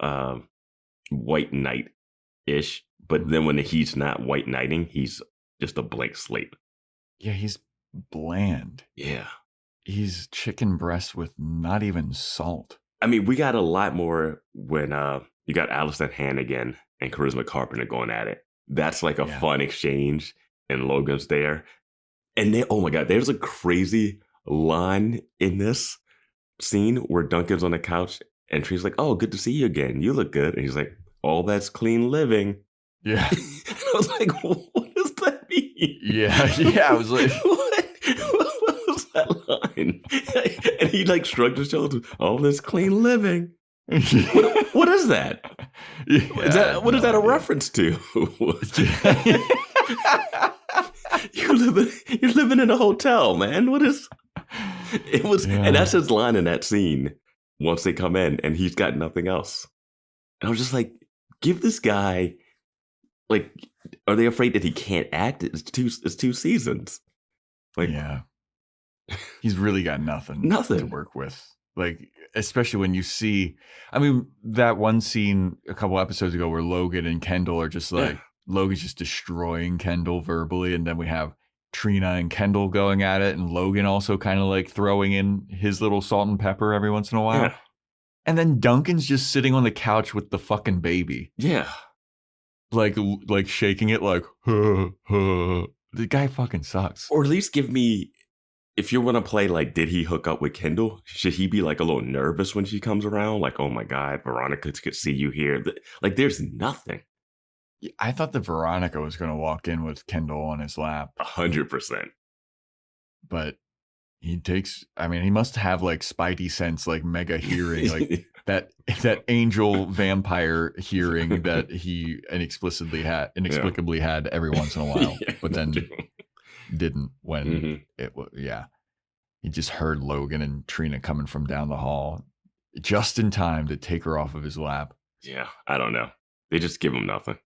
White Knight-ish. But then when he's not White Knighting, he's just a blank slate. Yeah, he's bland. Yeah. He's chicken breast with not even salt. I mean, we got a lot more when you got Alyson Hannigan and Charisma Carpenter going at it. That's like a fun exchange, and Logan's there. And then, oh my God, there's a crazy line in this scene where Duncan's on the couch and Trina's like, "Oh, good to see you again. You look good." And he's like, "All that's clean living." Yeah. And I was like, what does that mean? Yeah. I was like, what was that line? And he like shrugged his shoulders. "All this clean living." What is that? Yeah, what is that a reference to? You're living in a hotel, man. What is it was and that's his line in that scene once they come in and he's got nothing else. And I was just like, give this guy, like, are they afraid that he can't act? It's two seasons. Like, yeah. He's really got nothing to work with. Like, especially when you see, I mean, that one scene a couple episodes ago where Logan and Kendall are just like, Logan's just destroying Kendall verbally. And then we have Trina and Kendall going at it. And Logan also kind of like throwing in his little salt and pepper every once in a while. Yeah. And then Duncan's just sitting on the couch with the fucking baby. Yeah. Like shaking it like, the guy fucking sucks. Or at least give me, if you want to play like, did he hook up with Kendall? Should he be like a little nervous when she comes around? Like, oh my God, Veronica could see you here. Like, there's nothing. I thought that Veronica was going to walk in with Kendall on his lap. 100%. But he must have like spidey sense, like mega hearing, like that angel vampire hearing that he inexplicably had every once in a while, but then didn't when it was, he just heard Logan and Trina coming from down the hall just in time to take her off of his lap. Yeah, I don't know. They just give him nothing.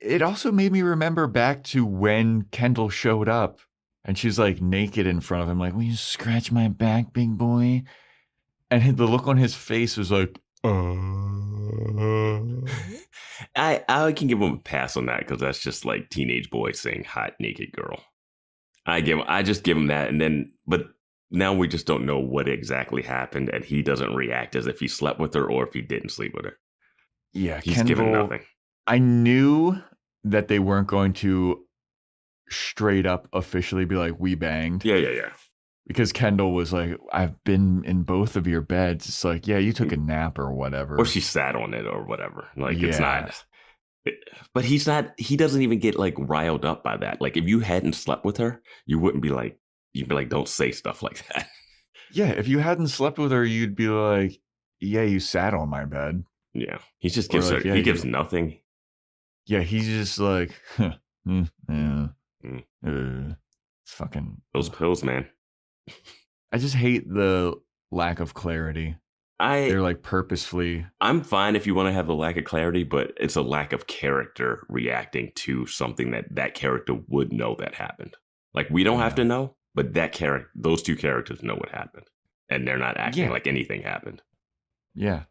It also made me remember back to when Kendall showed up and she's like naked in front of him, like, "Will you scratch my back, big boy?" And the look on his face was like, I can give him a pass on that because that's just like teenage boy saying hot naked girl. I just give him that, but now we just don't know what exactly happened, and he doesn't react as if he slept with her or if he didn't sleep with her. Yeah, he's given nothing. I knew that they weren't going to straight up officially be like, "We banged." Yeah. Because Kendall was like, "I've been in both of your beds." It's like, yeah, you took a nap or whatever. Or she sat on it or whatever. Like, it's not. But he doesn't even get like riled up by that. Like, if you hadn't slept with her, you wouldn't be like, you'd be like, "Don't say stuff like that." Yeah, if you hadn't slept with her, you'd be like, "Yeah, you sat on my bed." Yeah, he just gives her, he gives nothing. Yeah, he's just like, it's fucking those pills, man. I just hate the lack of clarity. They're like purposefully. I'm fine if you want to have a lack of clarity, but it's a lack of character reacting to something that character would know that happened. Like, we don't have to know, but those two characters know what happened. and they're not acting like anything happened. Yeah.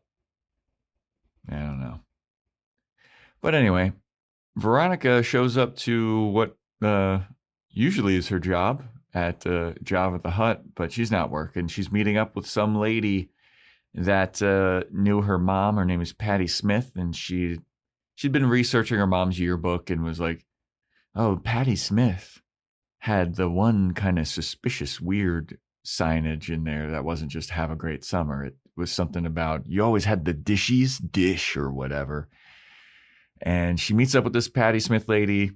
I don't know. But anyway, Veronica shows up to what usually is her job at Java the Hutt, but she's not working. She's meeting up with some lady that knew her mom. Her name is Patty Smith, and she'd been researching her mom's yearbook and was like, oh, Patty Smith had the one kind of suspicious, weird signage in there that wasn't just have a great summer. It was something about you always had the dish or whatever. And she meets up with this Patty Smith lady,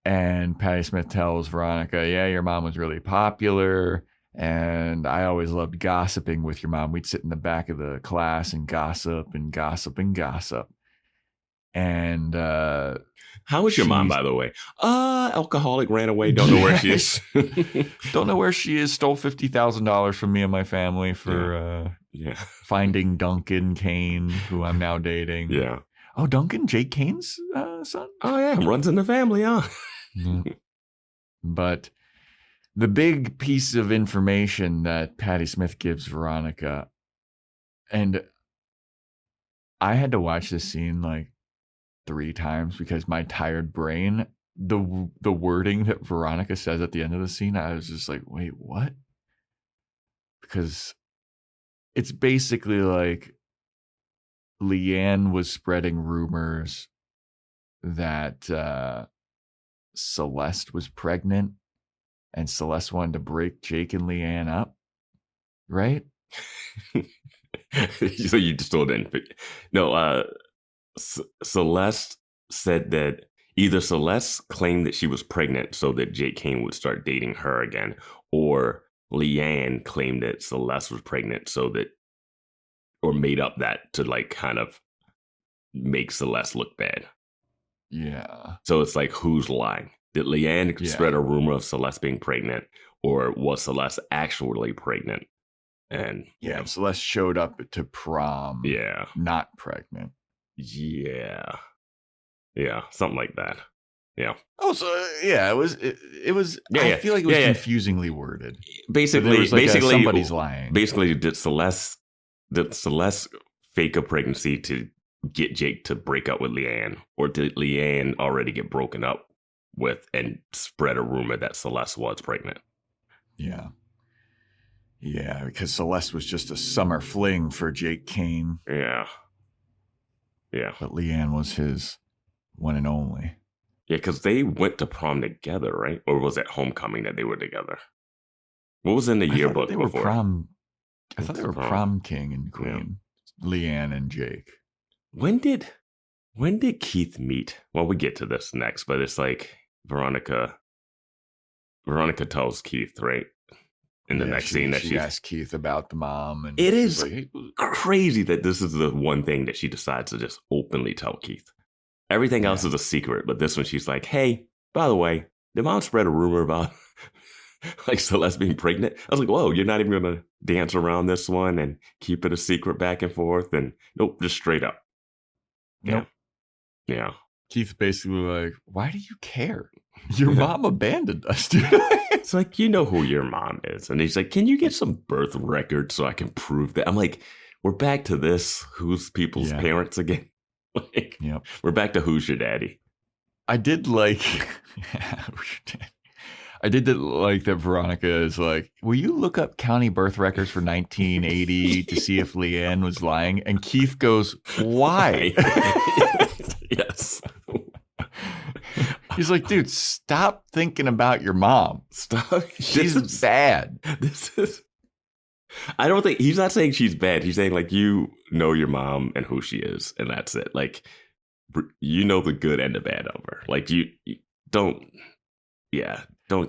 and Patty Smith tells Veronica, yeah, your mom was really popular, and I always loved gossiping with your mom. We'd sit in the back of the class and gossip and gossip and gossip. And how was your mom, by the way? Alcoholic, ran away, don't know where she is. Don't know where she is, stole $50,000 from me and my family for finding Duncan Kane, who I'm now dating. Yeah. Oh, Duncan, Jake Kane's son? Oh, yeah, runs in the family, huh? Yeah. But the big piece of information that Patty Smith gives Veronica, and I had to watch this scene like 3 times because my tired brain, the wording that Veronica says at the end of the scene, I was just like, wait, what? Because it's basically like Lianne was spreading rumors that Celeste was pregnant, and Celeste wanted to break Jake and Lianne up, right? So you just told it. No, Celeste said that either Celeste claimed that she was pregnant so that Jake Kane would start dating her again, or Lianne claimed that Celeste was pregnant so that, or made up that to like kind of make Celeste look bad. Yeah. So it's like, who's lying? Did Lianne spread a rumor of Celeste being pregnant, or was Celeste actually pregnant? And Celeste showed up to prom. Yeah. Not pregnant. Yeah. Yeah. Something like that. Yeah. Oh, so it was. I feel like it was confusingly worded. Basically, somebody's lying. Basically, did Celeste fake a pregnancy to get Jake to break up with Lianne, or did Lianne already get broken up with and spread a rumor that Celeste was pregnant? Yeah. Yeah, because Celeste was just a summer fling for Jake Kane. Yeah. Yeah. But Lianne was his one and only. Yeah, because they went to prom together, right? Or was it homecoming that they were together? What was in the yearbook before? I thought they were prom king and queen. Yeah. Lianne and Jake. When did Keith meet? Well, we get to this next, but it's like Veronica tells Keith, right? In the next scene that she asked Keith about the mom. And it is like, crazy that this is the one thing that she decides to just openly tell Keith. Everything else is a secret, but this one she's like, hey, by the way, did mom spread a rumor about like Celeste being pregnant? I was like, whoa, you're not even going to dance around this one and keep it a secret back and forth? And nope, just straight up. Nope. Yeah. Keith's basically like, why do you care? Your mom abandoned us, dude. It's like, you know who your mom is. And he's like, can you get some birth records so I can prove that? I'm like, we're back to this. Who's people's parents again? Like, we're back to who's your daddy. I did like, I did like that Veronica is like, will you look up county birth records for 1980 to see if Lianne was lying? And Keith goes, why? Yes. He's like, dude, stop thinking about your mom. Stop. She's bad. I don't think he's not saying she's bad. He's saying like, you know your mom and who she is, and that's it. Like, you know the good and the bad of her. Like you don't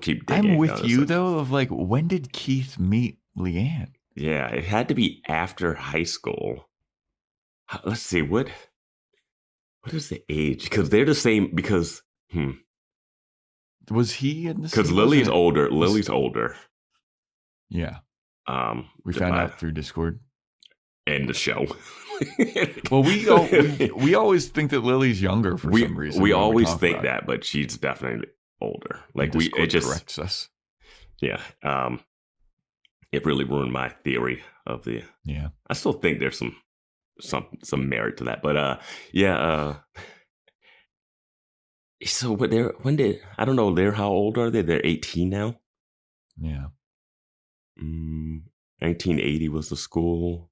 keep digging. I'm with you though. Of like, when did Keith meet Lianne? Yeah, it had to be after high school. Let's see what is the age? Because they're the same. Because was he in this? Because Lily's older. Lily's older. Yeah. We found out through Discord. And the show. Well, we always think that Lily's younger for some reason. We always think that, but she's definitely older. Like it just corrects us. Yeah. it really ruined my theory of the. Yeah. I still think there's some merit to that, but yeah. So what I don't know, how old are they? They're 18 now? Yeah. 1980 was the school.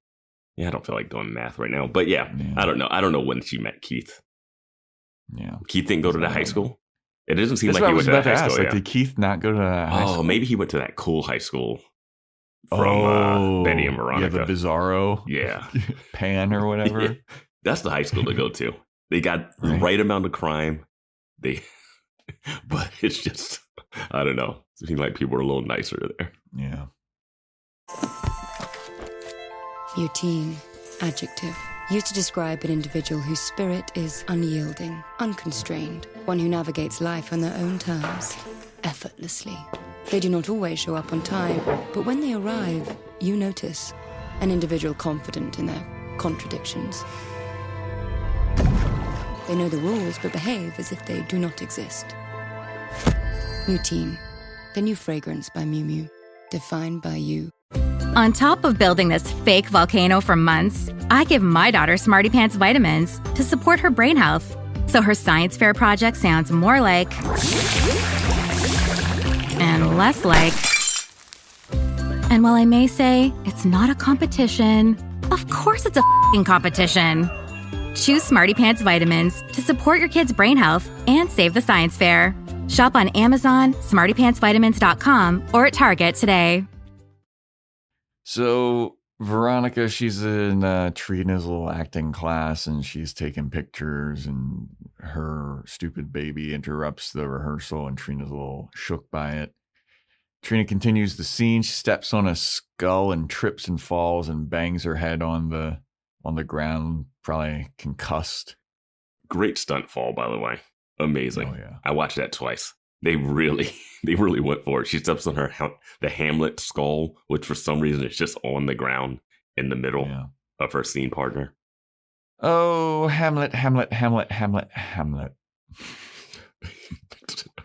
Yeah, I don't feel like doing math right now, but yeah. I don't know. I don't know when she met Keith. Yeah. Keith didn't go to the high school? It doesn't seem That's like what he I was went to about that to high ask. school. Like, did Keith not go to that high school? Oh, maybe he went to that cool high school from Betty and Veronica. Yeah, the Bizarro pan or whatever. That's the high school to go to. They got the right amount of crime. But it's just, I don't know. It seems like people are a little nicer there. Yeah. Routine, adjective. Used to describe an individual whose spirit is unyielding, unconstrained, one who navigates life on their own terms, effortlessly. They do not always show up on time, but when they arrive, you notice an individual confident in their contradictions. They know the rules, but behave as if they do not exist. Routine, the new fragrance by Miu Miu, defined by you. On top of building this fake volcano for months, I give my daughter Smarty Pants vitamins to support her brain health. So her science fair project sounds more like and less like. And while I may say it's not a competition, of course it's a f***ing competition. Choose Smarty Pants vitamins to support your kid's brain health and save the science fair. Shop on Amazon, smartypantsvitamins.com, or at Target today. So Veronica, she's in Trina's little acting class, and she's taking pictures, and her stupid baby interrupts the rehearsal, and Trina's a little shook by it. Trina continues the scene. She steps on a skull and trips and falls and bangs her head on the ground, probably concussed. Great stunt fall, by the way. Amazing. Oh, yeah. I watched that twice. They really went for it. She steps on the Hamlet skull, which for some reason is just on the ground in the middle of her scene partner. Oh, Hamlet, Hamlet, Hamlet, Hamlet, Hamlet.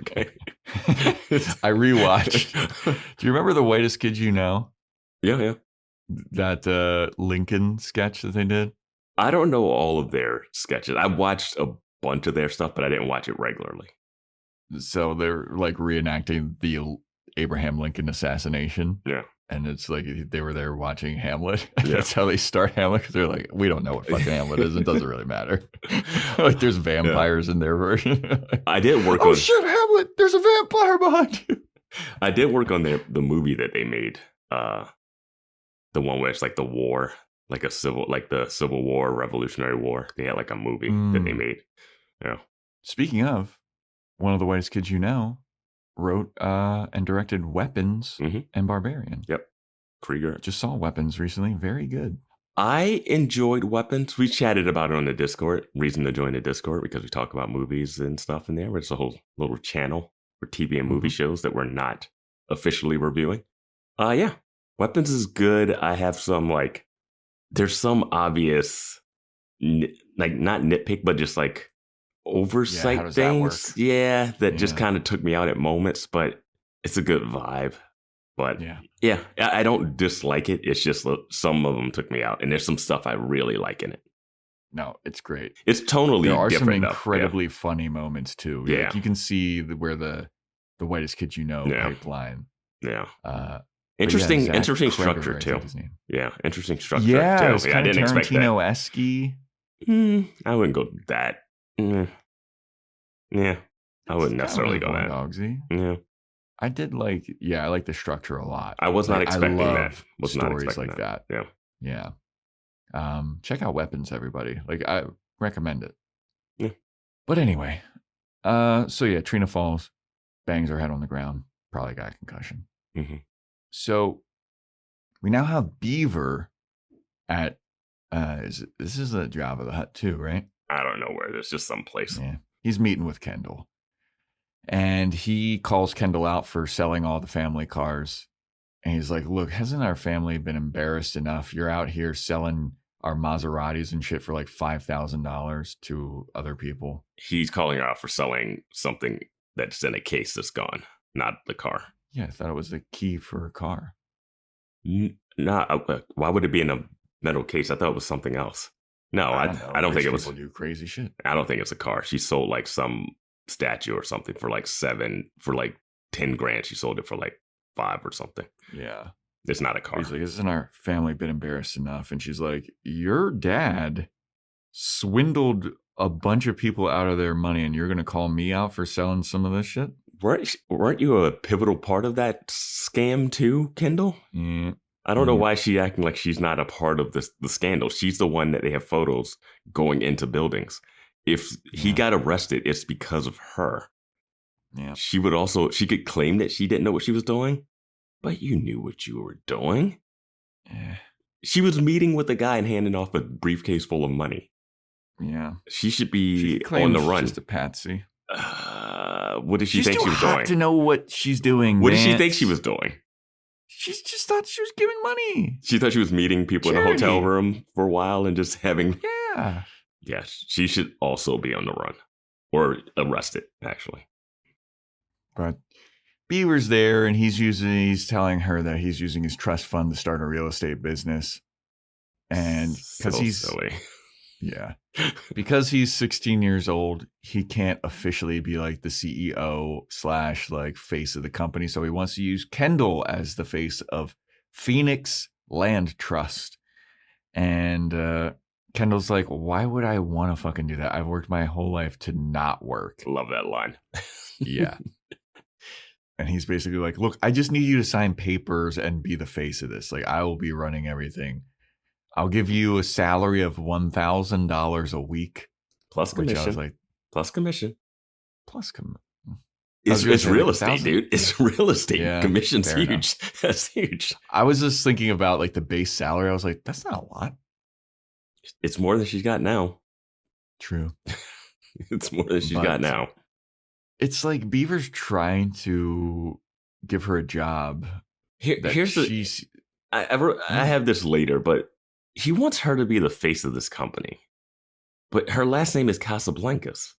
Okay. I rewatched. Do you remember The Whitest Kid You Know? Yeah. That Lincoln sketch that they did? I don't know all of their sketches. I watched a bunch of their stuff, but I didn't watch it regularly. So they're like reenacting the Abraham Lincoln assassination. Yeah. And it's like they were there watching Hamlet. Yeah. That's how they start Hamlet, because they're like, we don't know what fucking Hamlet is. It doesn't really matter. Like there's vampires in their version. I did work on... Oh shit, Hamlet, there's a vampire behind you. I did work on the movie that they made. The one where it's like the war, like the Civil War, Revolutionary War. They had like a movie that they made. Yeah. Speaking of, one of the Whitest Kids You Know wrote and directed Weapons and Barbarian. Yep. Krieger. Just saw Weapons recently. Very good. I enjoyed Weapons. We chatted about it on the Discord. Reason to join the Discord, because we talk about movies and stuff in there. It's a whole little channel for TV and movie shows that we're not officially reviewing. Yeah. Weapons is good. I have some there's some obvious, not nitpick, but just oversight things. That just kind of took me out at moments, but it's a good vibe. But yeah, I don't dislike it. It's just some of them took me out, and there's some stuff I really like in it. No, it's great. It's tonally there are different. Some incredibly funny moments too. Yeah, like you can see where the Whitest Kid You Know pipeline. Yeah. Interesting structure too. Yeah, interesting structure. Yeah, too. It was kind of Tarantino-esque. I wouldn't go that. Yeah, I wouldn't necessarily go that. Dogsy. Yeah, I did I like the structure a lot. I was not expecting that. Was not stories expecting like that. Yeah. Check out Weapons, everybody. I recommend it. Yeah. But anyway, Trina falls, bangs her head on the ground, probably got a concussion. Mm-hmm. So we now have Beaver at this is the Jabba the Hutt too, right? I don't know where. There's just some place. Yeah. He's meeting with Kendall. And he calls Kendall out for selling all the family cars. And he's like, look, hasn't our family been embarrassed enough? You're out here selling our Maseratis and shit for $5,000 to other people. He's calling her out for selling something that's in a case that's gone, not the car. Yeah, I thought it was the key for a car. Why would it be in a metal case? I thought it was something else. No, I don't think it was. People do crazy shit. I don't think it's a car. She sold like some statue or something for like 10 grand. She sold it for like 5 or something. Yeah. It's not a car. He's like, isn't our family been embarrassed enough? And she's like, your dad swindled a bunch of people out of their money and you're going to call me out for selling some of this shit? Weren't you a pivotal part of that scam too, Kendall? Yeah. I don't know why she's acting like she's not a part of the scandal. She's the one that they have photos going into buildings. If he got arrested, it's because of her. Yeah. She could claim that she didn't know what she was doing, but you knew what you were doing. Yeah. She was meeting with a guy and handing off a briefcase full of money. Yeah. She should be on the run. She's just a patsy. What did she think she was doing? To know what she's doing. What did she think she was doing? She just thought she was giving money. She thought she was meeting people in a hotel room for a while and just having. Yeah. Yeah, she should also be on the run or arrested, actually. But Beaver's there, and he's telling her that he's using his trust fund to start a real estate business, and because he's silly. Yeah, because he's 16 years old, he can't officially be like the CEO / like face of the company. So he wants to use Kendall as the face of Phoenix Land Trust. And Kendall's like, why would I want to fucking do that? I've worked my whole life to not work. Love that line. Yeah. And he's basically like, look, I just need you to sign papers and be the face of this. Like, I will be running everything. I'll give you a salary of $1,000 a week. Plus commission. Which I was like, plus commission. It's real estate, dude. It's real estate. Yeah, Commission's huge. That's huge. I was just thinking about like the base salary. I was like, that's not a lot. It's more than she's got now. True. It's more than she's got now. It's like Beaver's trying to give her a job. I have this later, but he wants her to be the face of this company. But her last name is Casablancas.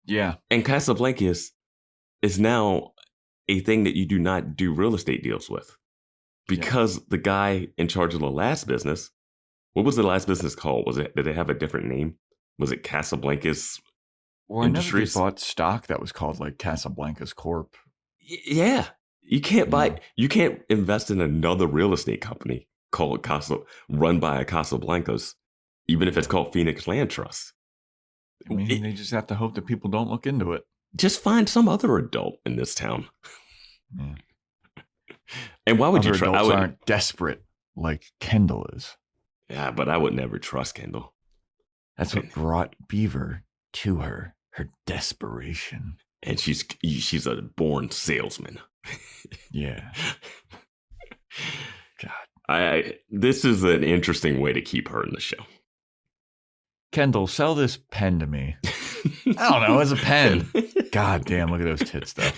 Yeah. And Casablancas is now a thing that you do not do real estate deals with. Because the guy in charge of the last business, what was the last business called? Did it have a different name? Was it Casablancas Industries? I never bought stock that was called like Casablancas Corp. Yeah. You can't you can't invest in another real estate company called run by a Casablancas, even if it's called Phoenix Land Trust. I mean, they just have to hope that people don't look into it. Just find some other adult in this town. Yeah. And why would you trust? Adults aren't desperate like Kendall is. Yeah, but I would never trust Kendall. That's what brought Beaver to her desperation. And she's a born salesman. Yeah. God. This is an interesting way to keep her in the show. Kendall, sell this pen to me. I don't know, it's a pen. God damn, look at those tits, though.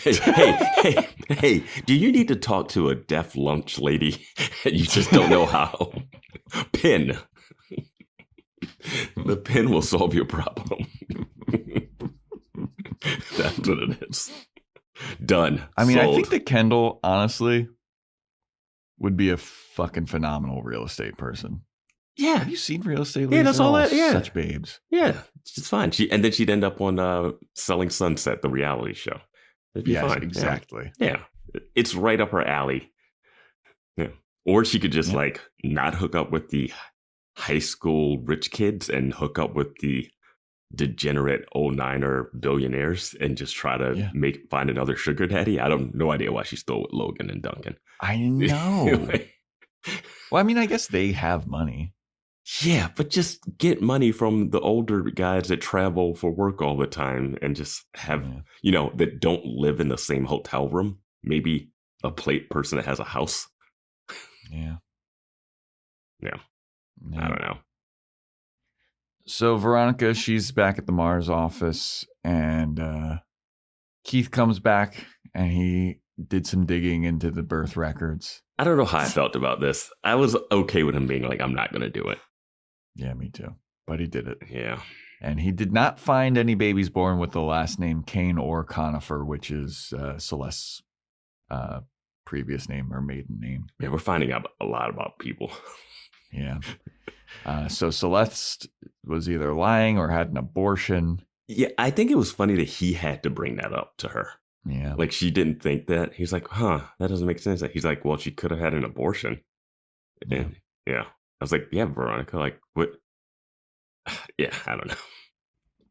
Hey, do you need to talk to a deaf lunch lady and you just don't know how? Pen. The pen will solve your problem. That's what it is. Done. I mean, sold. I think that Kendall, honestly, would be a fucking phenomenal real estate person. Yeah. Have you seen real estate ladies? Yeah, that's all that. Yeah. Such babes. Yeah. It's fine. And then she'd end up on Selling Sunset, the reality show. It'd be fine. Exactly. Yeah. It's right up her alley. Yeah. Or she could just like not hook up with the high school rich kids and hook up with the degenerate 09er billionaires and just try to find another sugar daddy. I don't no idea why she's still with Logan and Duncan. I know. Well, I mean, I guess they have money. Yeah, but just get money from the older guys that travel for work all the time and just have, that don't live in the same hotel room. Maybe a plate person that has a house. Yeah. I don't know. So Veronica, she's back at the Mars office, and Keith comes back, and he did some digging into the birth records. I don't know how I felt about this. I was okay with him being like, I'm not going to do it. Yeah, me too. But he did it. Yeah. And he did not find any babies born with the last name Kane or Conifer, which is Celeste's previous name or maiden name. Yeah, we're finding out a lot about people. Yeah. So Celeste was either lying or had an abortion. Yeah, I think it was funny that he had to bring that up to her. Yeah. Like, she didn't think that. He's like, that doesn't make sense. He's like, well, she could have had an abortion. And yeah. I was like, yeah, Veronica, like, what? Yeah, I don't know.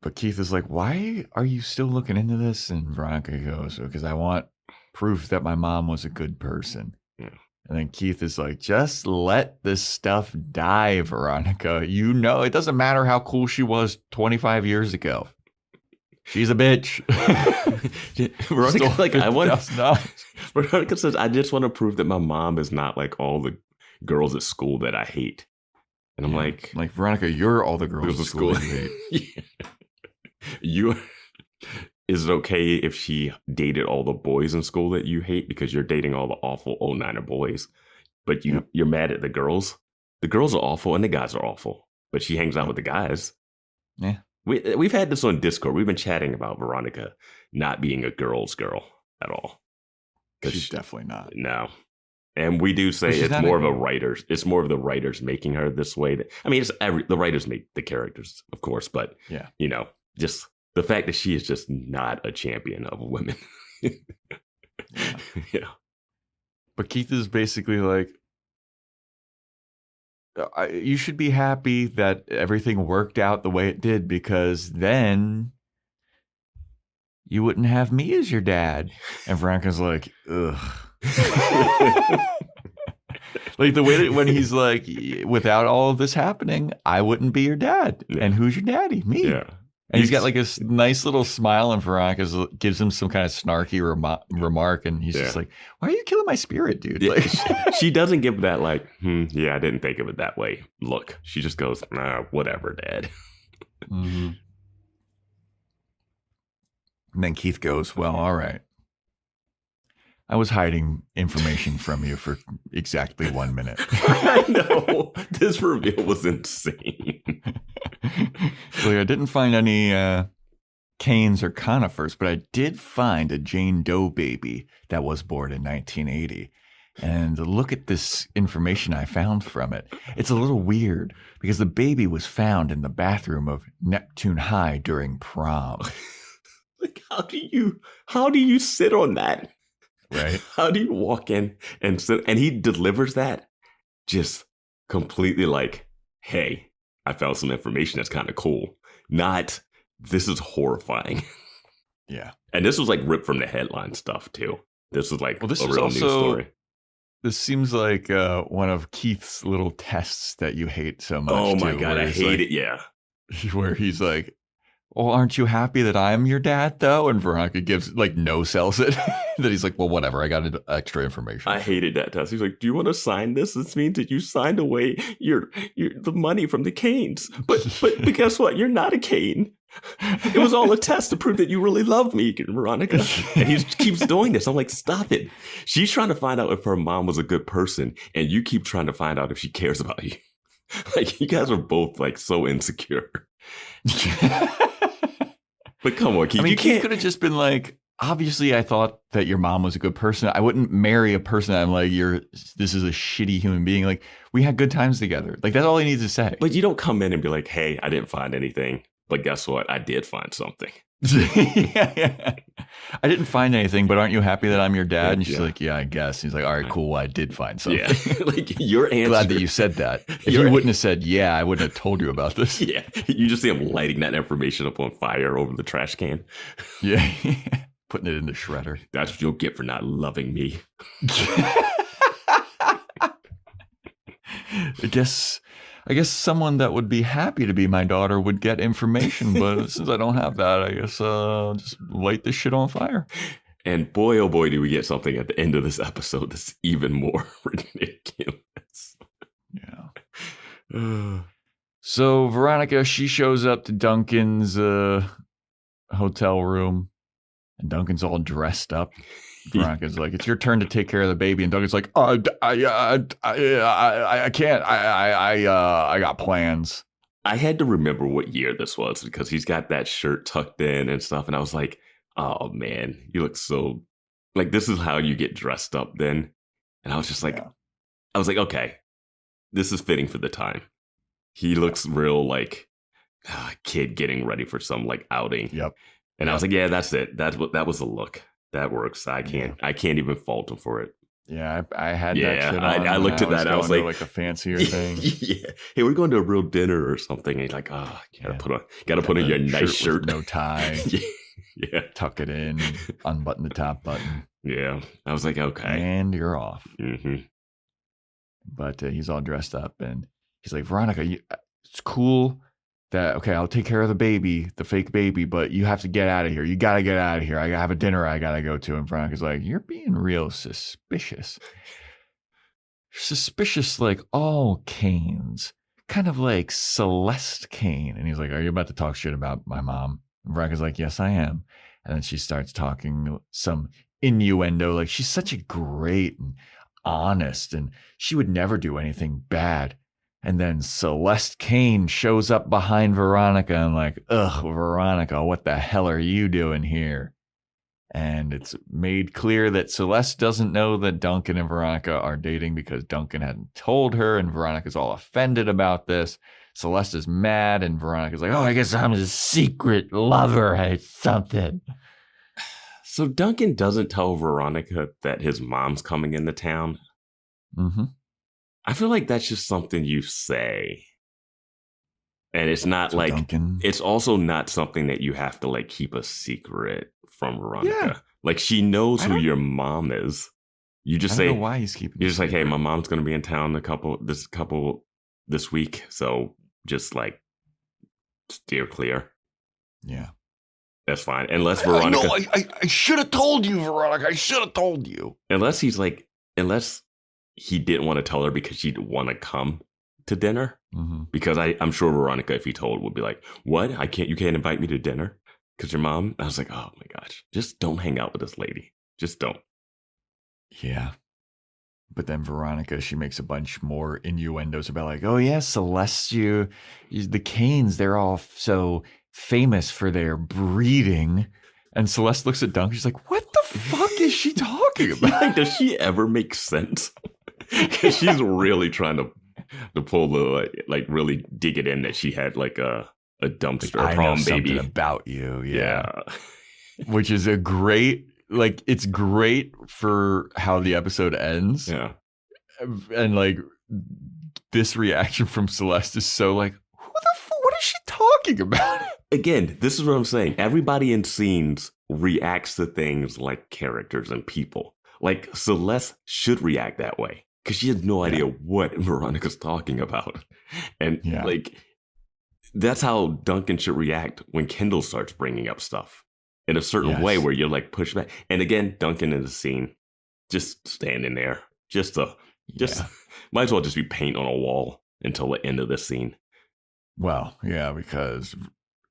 But Keith is like, why are you still looking into this? And Veronica goes, because I want proof that my mom was a good person. Yeah. And then Keith is like, just let this stuff die, Veronica. You know, it doesn't matter how cool she was 25 years ago. She's a bitch. Veronica, like, Veronica says, I just want to prove that my mom is not like all the girls at school that I hate. And I'm like, Veronica, you're all the girls at school that you hate. Is it okay if she dated all the boys in school that you hate because you're dating all the awful 09er boys, but you're mad at the girls? The girls are awful and the guys are awful, but she hangs out with the guys. Yeah. We've had this on Discord. We've been chatting about Veronica not being a girl's girl at all. She's definitely not. No. And we do say it's more of a writer's. It's more of the writers making her this way. I mean, the writers make the characters, of course, but you know, just the fact that she is just not a champion of women. Yeah. But Keith is basically like, you should be happy that everything worked out the way it did, because then you wouldn't have me as your dad. And Veronica's like, ugh. Like the way that when he's like, without all of this happening, I wouldn't be your dad. Yeah. And who's your daddy? Me. Yeah. And he's got like a nice little smile, and Veronica gives him some kind of snarky remark, and he's just like, why are you killing my spirit, dude? Yeah. Like, she doesn't give that like, yeah, I didn't think of it that way look. She just goes, whatever, Dad. Mm-hmm. And then Keith goes, well, all right. I was hiding information from you for exactly 1 minute. I know. This reveal was insane. So I didn't find any canes or conifers, but I did find a Jane Doe baby that was born in 1980. And look at this information I found from it. It's a little weird because the baby was found in the bathroom of Neptune High during prom. Like, how do you sit on that? Right. How do you walk in and sit, and he delivers that just completely like, hey, I found some information that's kind of cool. Not, this is horrifying. Yeah. And this was like ripped from the headline stuff too. This was like this a real news story. This seems like one of Keith's little tests that you hate so much. Oh my God, I hate it. Yeah. Where he's like, well, aren't you happy that I'm your dad, though? And Veronica gives, like, sells it. That he's like, well, whatever. I got extra information. I hated that test. He's like, do you want to sign this? This means that you signed away the money from the Canes. But guess what? You're not a Cane. It was all a test to prove that you really love me, Veronica. And he keeps doing this. I'm like, stop it. She's trying to find out if her mom was a good person, and you keep trying to find out if she cares about you. Like, you guys are both, like, so insecure. But come on, Keith. I mean, Keith could have just been like, obviously, I thought that your mom was a good person. I wouldn't marry a person that I'm like, this is a shitty human being. Like, we had good times together. Like, that's all he needs to say. But you don't come in and be like, hey, I didn't find anything. But guess what? I did find something. Yeah. I didn't find anything, but aren't you happy that I'm your dad? And she's like, yeah, I guess. And he's like, all right, cool. I did find something. Yeah. Like, your answer. Glad that you said that. If you wouldn't have said, yeah, I wouldn't have told you about this. Yeah. You just see him lighting that information up on fire over the trash can. Yeah. Putting it in the shredder. That's what you'll get for not loving me. I guess someone that would be happy to be my daughter would get information, but since I don't have that, I guess I'll just light this shit on fire. And boy, oh boy, do we get something at the end of this episode that's even more ridiculous. Yeah. So Veronica, she shows up to Duncan's hotel room, and Duncan's all dressed up. Veronica's like, it's your turn to take care of the baby, and Duncan's like, I can't. I got plans. I had to remember what year this was because he's got that shirt tucked in and stuff, and I was like, oh man, you look so like, this is how you get dressed up then. And I was just like, okay, this is fitting for the time. He looks real like a kid getting ready for some like outing. Yep. And I was like, yeah, that's it. That was the look. That works. I can't even fault him for it. Yeah, I had that shit on. I looked at that. I was like a fancier thing. Yeah. Hey, we're going to a real dinner or something. And he's like, gotta put on your nice shirt. No tie. Yeah. Tuck it in, unbutton the top button. Yeah. I was like, okay. And you're off. Mm-hmm. But he's all dressed up and he's like, Veronica, it's cool that, okay, I'll take care of the baby, the fake baby, but you have to get out of here. You got to get out of here. I have a dinner I got to go to. And Veronica's like, you're being real suspicious. Suspicious like all Canes. Kind of like Celeste Kane. And he's like, are you about to talk shit about my mom? And Veronica's like, yes, I am. And then she starts talking some innuendo. Like, she's such a great and honest, and she would never do anything bad. And then Celeste Kane shows up behind Veronica and like, ugh, Veronica, what the hell are you doing here? And it's made clear that Celeste doesn't know that Duncan and Veronica are dating because Duncan hadn't told her, and Veronica's all offended about this. Celeste is mad, and Veronica's like, oh, I guess I'm his secret lover or something. So Duncan doesn't tell Veronica that his mom's coming into town. Mm-hmm. I feel like that's just something you say. And it's not like, Duncan. It's also not something that you have to like keep a secret from Veronica. Yeah. Like, she knows who your mom is. You just say, I don't know why he's keeping. You're just like, hey, my mom's going to be in town this week. So just like steer clear. Yeah. That's fine. Unless Veronica. No, I should have told you, Veronica. I should have told you. Unless he didn't want to tell her because she'd want to come to dinner. Mm-hmm. Because I'm sure Veronica, if he told, would be like, what? You can't invite me to dinner because your mom? I was like, oh my gosh, just don't hang out with this lady. Just don't. Yeah. But then Veronica, she makes a bunch more innuendos about like, oh yeah, Celeste, the Canes, they're all so famous for their breeding. And Celeste looks at Duncan, she's like, what the fuck is she talking about? Like, does she ever make sense? Because she's really trying to pull the like really dig it in that she had like a dumpster like, prom I know baby something about you, yeah. Which is a great, like, it's great for how the episode ends. Yeah, and like this reaction from Celeste is so like, what is she talking about? Again, this is what I'm saying. Everybody in scenes reacts to things like characters and people. Like, Celeste should react that way because she has no idea what Veronica's talking about. And like, that's how Duncan should react when Kendall starts bringing up stuff in a certain way where you're like push back. And again, Duncan in the scene, just standing there, might as well just be paint on a wall until the end of the scene. Well, yeah, because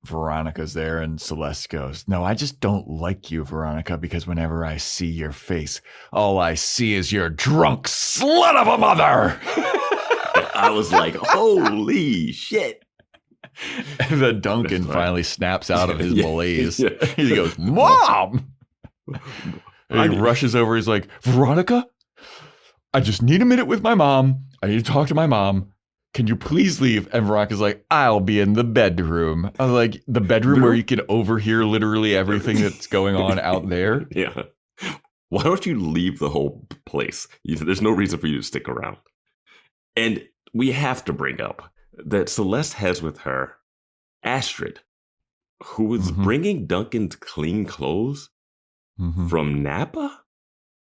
Veronica's there and Celeste goes, no, I just don't like you, Veronica, because whenever I see your face, all I see is your drunk slut of a mother. I was like, holy shit. And then Duncan finally snaps out of his malaise. He goes, Mom! And he rushes over. He's like, Veronica, I just need a minute with my mom. I need to talk to my mom. Can you please leave? And Veronica's like, I'll be in the bedroom. I was like, the bedroom where you can overhear literally everything that's going on out there? Yeah. Why don't you leave the whole place? There's no reason for you to stick around. And we have to bring up that Celeste has with her Astrid, who is bringing Duncan's clean clothes from Napa?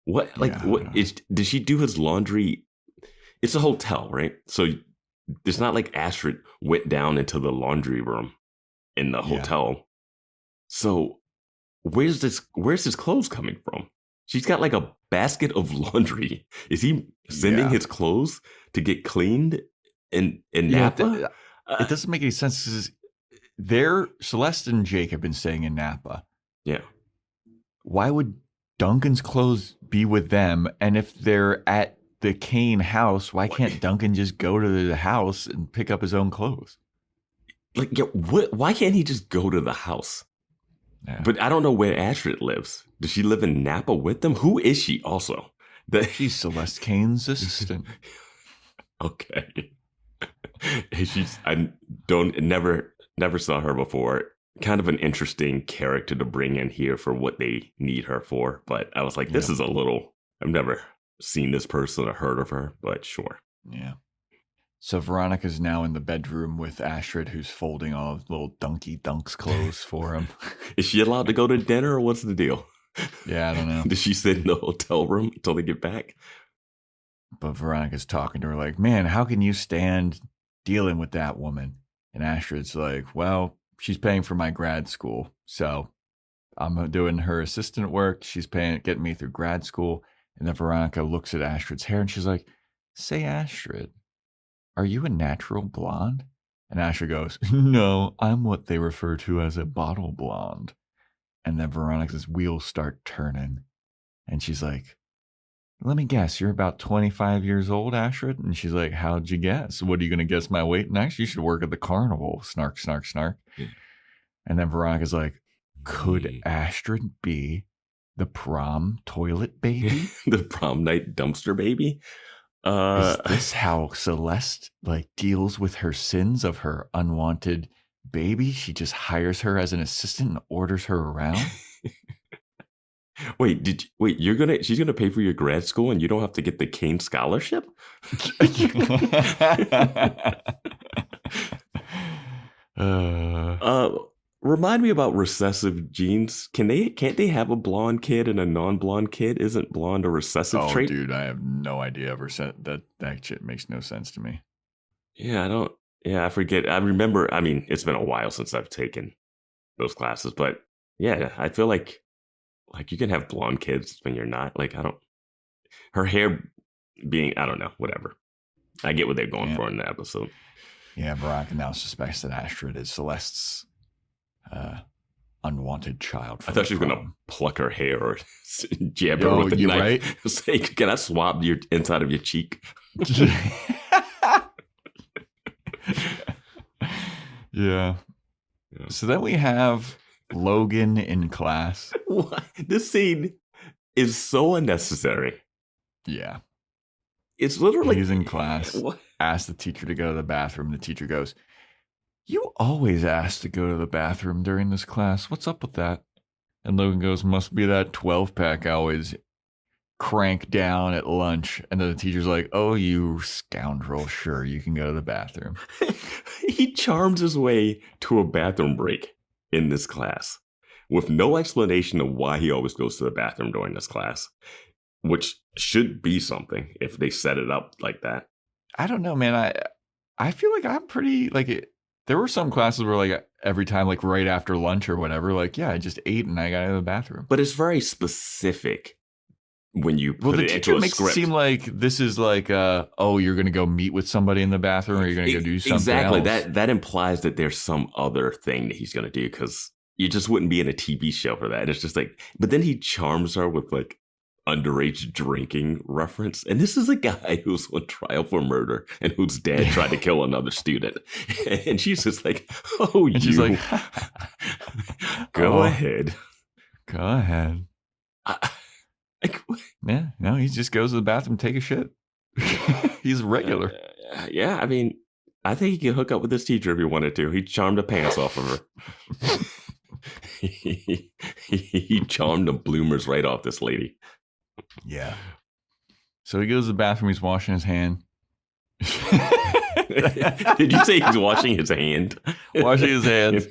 What? Like, did she do his laundry? It's a hotel, right? So it's not like Astrid went down into the laundry room in the hotel. So where's his clothes coming from? She's got like a basket of laundry. Is he sending his clothes to get cleaned in Napa? It doesn't make any sense. Celeste and Jake have been staying in Napa. Yeah. Why would Duncan's clothes be with them? And if they're at the Kane house, why can't Duncan just go to the house and pick up his own clothes? Like, why can't he just go to the house? Yeah. But I don't know where Astrid lives. Does she live in Napa with them? Who is she also? She's Celeste Kane's assistant. Okay. Never saw her before. Kind of an interesting character to bring in here for what they need her for. But I was like, this is a little, I've never seen this person or heard of her, but sure. Yeah. So Veronica's now in the bedroom with Astrid, who's folding all little Dunky Dunks clothes for him. Is she allowed to go to dinner or what's the deal? Yeah, I don't know. Does she sit in the hotel room until they get back? But Veronica's talking to her like, man, how can you stand dealing with that woman? And Astrid's like, well, she's paying for my grad school. So I'm doing her assistant work. She's getting me through grad school. And then Veronica looks at Astrid's hair and she's like, say, Astrid, are you a natural blonde? And Astrid goes, no, I'm what they refer to as a bottle blonde. And then Veronica's wheels start turning. And she's like, let me guess, you're about 25 years old, Astrid? And she's like, how'd you guess? What are you going to guess my weight next? You should work at the carnival. Snark, snark, snark. And then Veronica's like, could Astrid be the prom toilet baby? The prom night dumpster baby? Is this how Celeste deals with her sins of her unwanted baby? She just hires her as an assistant and orders her around? She's gonna pay for your grad school and you don't have to get the Kane scholarship? Remind me about recessive genes. Can't they have a blonde kid and a non-blonde kid? Isn't blonde a recessive trait? Dude, I have no idea. That shit makes no sense to me. Yeah, I forget. I remember, it's been a while since I've taken those classes, but yeah, I feel like you can have blonde kids when you're not. Her hair being, I don't know, whatever. I get what they're going for in the episode. Yeah, Veronica now suspects that Astrid is Celeste's unwanted child. I thought she was going to pluck her hair or jab her with a knife. Right? Say, can I swab your inside of your cheek? Yeah. So then we have Logan in class. What? This scene is so unnecessary. Yeah. It's literally... He's in class, asks the teacher to go to the bathroom. The teacher goes, you always ask to go to the bathroom during this class. What's up with that? And Logan goes, must be that 12-pack I always crank down at lunch. And then the teacher's like, oh, you scoundrel. Sure, you can go to the bathroom. He charms his way to a bathroom break in this class with no explanation of why he always goes to the bathroom during this class, which should be something if they set it up like that. I don't know, man. I feel like I'm pretty there were some classes where every time right after lunch or whatever, I just ate and I got out of the bathroom. But it's very specific when you put it into a makes script. It seem like this is you're going to go meet with somebody in the bathroom or you're going to go do something else. That implies that there's some other thing that he's going to do because you just wouldn't be in a TV show for that. It's just but then he charms her with underage drinking reference. And this is a guy who's on trial for murder and whose dad tried to kill another student. And she's just oh, and she's like, go ahead. Go ahead. Yeah, no, he just goes to the bathroom, take a shit. He's regular. Yeah, I think he could hook up with this teacher if he wanted to. He charmed the pants off of her. He charmed the bloomers right off this lady. Yeah. So he goes to the bathroom. He's washing his hand. Did you say he's washing his hand? Washing his hands.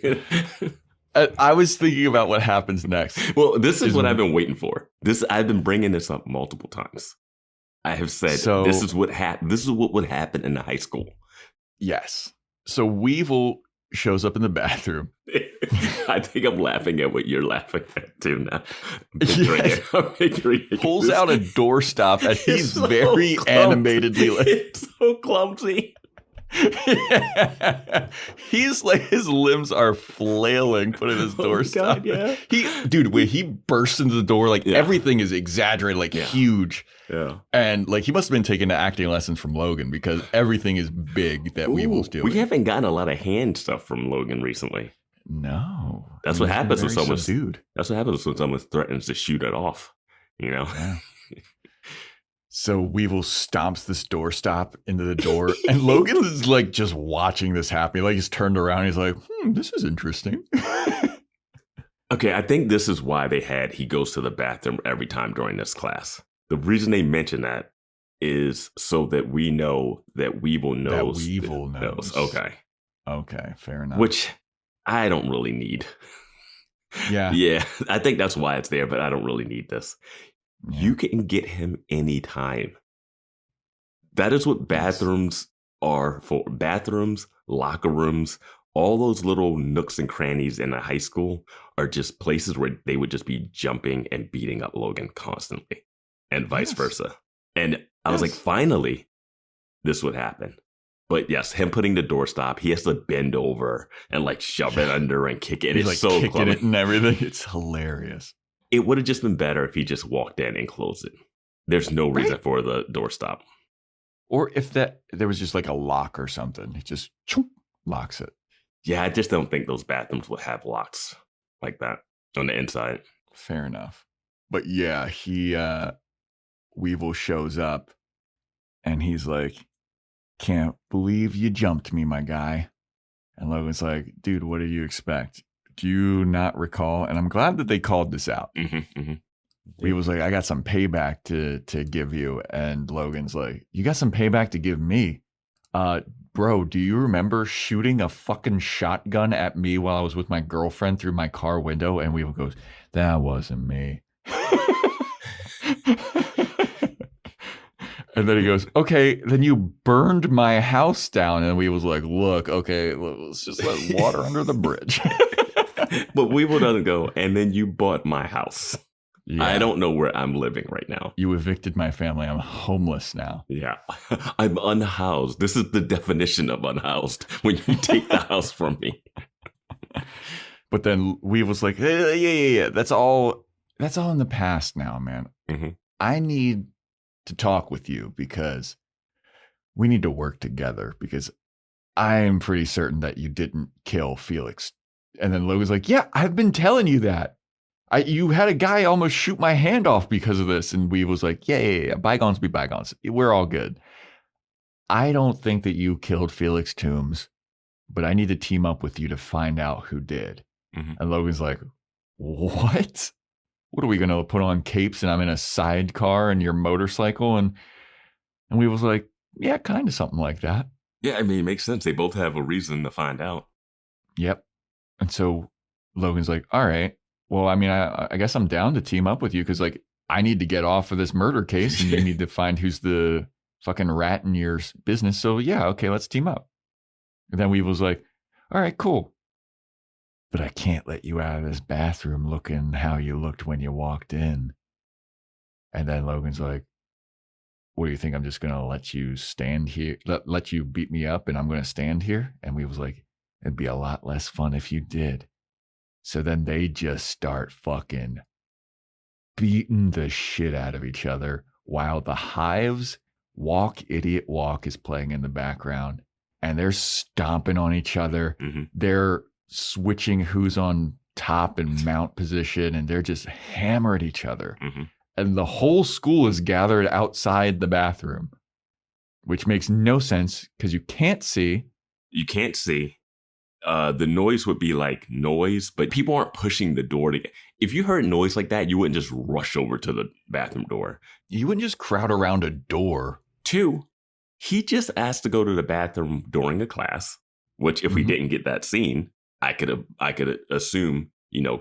I was thinking about what happens next. Well, this is what I've been waiting for. I've been bringing this up multiple times. I have said this is what would happen in the high school. Yes. So Weevil shows up in the bathroom. I think I'm laughing at what you're laughing at too now. Pulls out a doorstop and he's so very animatedly it's so clumsy. Yeah. He's his limbs are flailing putting his doorstop. Yeah. When he bursts into the door, everything is exaggerated, huge. Yeah. And he must have been taking acting lessons from Logan because everything is big that Weevil's doing. We haven't gotten a lot of hand stuff from Logan recently. No. That's what happens when someone dude. That's what happens when someone threatens to shoot it off. Yeah. So Weevil stomps this doorstop into the door, and Logan is like just watching this happen. Like he's turned around, he's like, this is interesting. Okay, I think this is why he goes to the bathroom every time during this class. The reason they mention that is so that we know that Weevil knows. That Weevil knows. Okay, fair enough. Which I don't really need. Yeah. Yeah, I think that's why it's there, but I don't really need this. Yeah. You can get him anytime. That is what bathrooms are for. Bathrooms, locker rooms, all those little nooks and crannies in a high school are just places where they would just be jumping and beating up Logan constantly and vice versa. And I was like, finally, this would happen. But yes, him putting the doorstop, he has to bend over and like shove it under and kick it. He's it's like so kicking it and everything. It's hilarious. It would have just been better if he just walked in and closed it. There's no reason for the doorstop. Or if there was just like a lock or something. He just locks it. Yeah, I just don't think those bathrooms would have locks like that on the inside. Fair enough. But yeah, Weevil shows up and he's like, can't believe you jumped me, my guy. And Logan's like, dude, what did you expect? Do you not recall? And I'm glad that they called this out. Weevil's like, I got some payback to give you. And Logan's like, you got some payback to give me? Bro, do you remember shooting a fucking shotgun at me while I was with my girlfriend through my car window? And Weevil goes, that wasn't me. And then he goes, okay, then you burned my house down. And Weevil's like, look, okay, let's just let water under the bridge. But Weevil doesn't go, and then you bought my house. Yeah. I don't know where I'm living right now. You evicted my family. I'm homeless now. Yeah. I'm unhoused. This is the definition of unhoused, when you take the house from me. But then Weevil's like, yeah. That's all in the past now, man. I need to talk with you because we need to work together, because I'm pretty certain that you didn't kill Felix. And then Logan's like, yeah, I've been telling you that. You had a guy almost shoot my hand off because of this. And Weevil's like, yeah. Bygones be bygones. We're all good. I don't think that you killed Felix Toombs, but I need to team up with you to find out who did. And Logan's like, what? What are we going to put on capes and I'm in a sidecar and your motorcycle? And Weevil's like, yeah, kind of something like that. Yeah, I mean, it makes sense. They both have a reason to find out. Yep. And so Logan's like, all right, well, I mean, I guess I'm down to team up with you because, like, I need to get off of this murder case and you need to find who's the fucking rat in your business. So, yeah, okay, let's team up. And then Weevil's like, all right, cool. But I can't let you out of this bathroom looking how you looked when you walked in. And then Logan's like, what do you think? I'm just going to let you stand here, let you beat me up and I'm going to stand here? And Weevil's like, it'd be a lot less fun if you did. So then they just start fucking beating the shit out of each other while the Hive's Walk Idiot Walk is playing in the background. And they're stomping on each other. They're switching who's on top and mount position. And they're just hammering each other. And the whole school is gathered outside the bathroom, which makes no sense because you can't see. You can't see. The noise would be like noise, but people aren't pushing the door to get. If you heard noise like that, you wouldn't just rush over to the bathroom door. You wouldn't just crowd around a door. 2, he just asked to go to the bathroom during a class, which if we didn't get that scene, I could assume,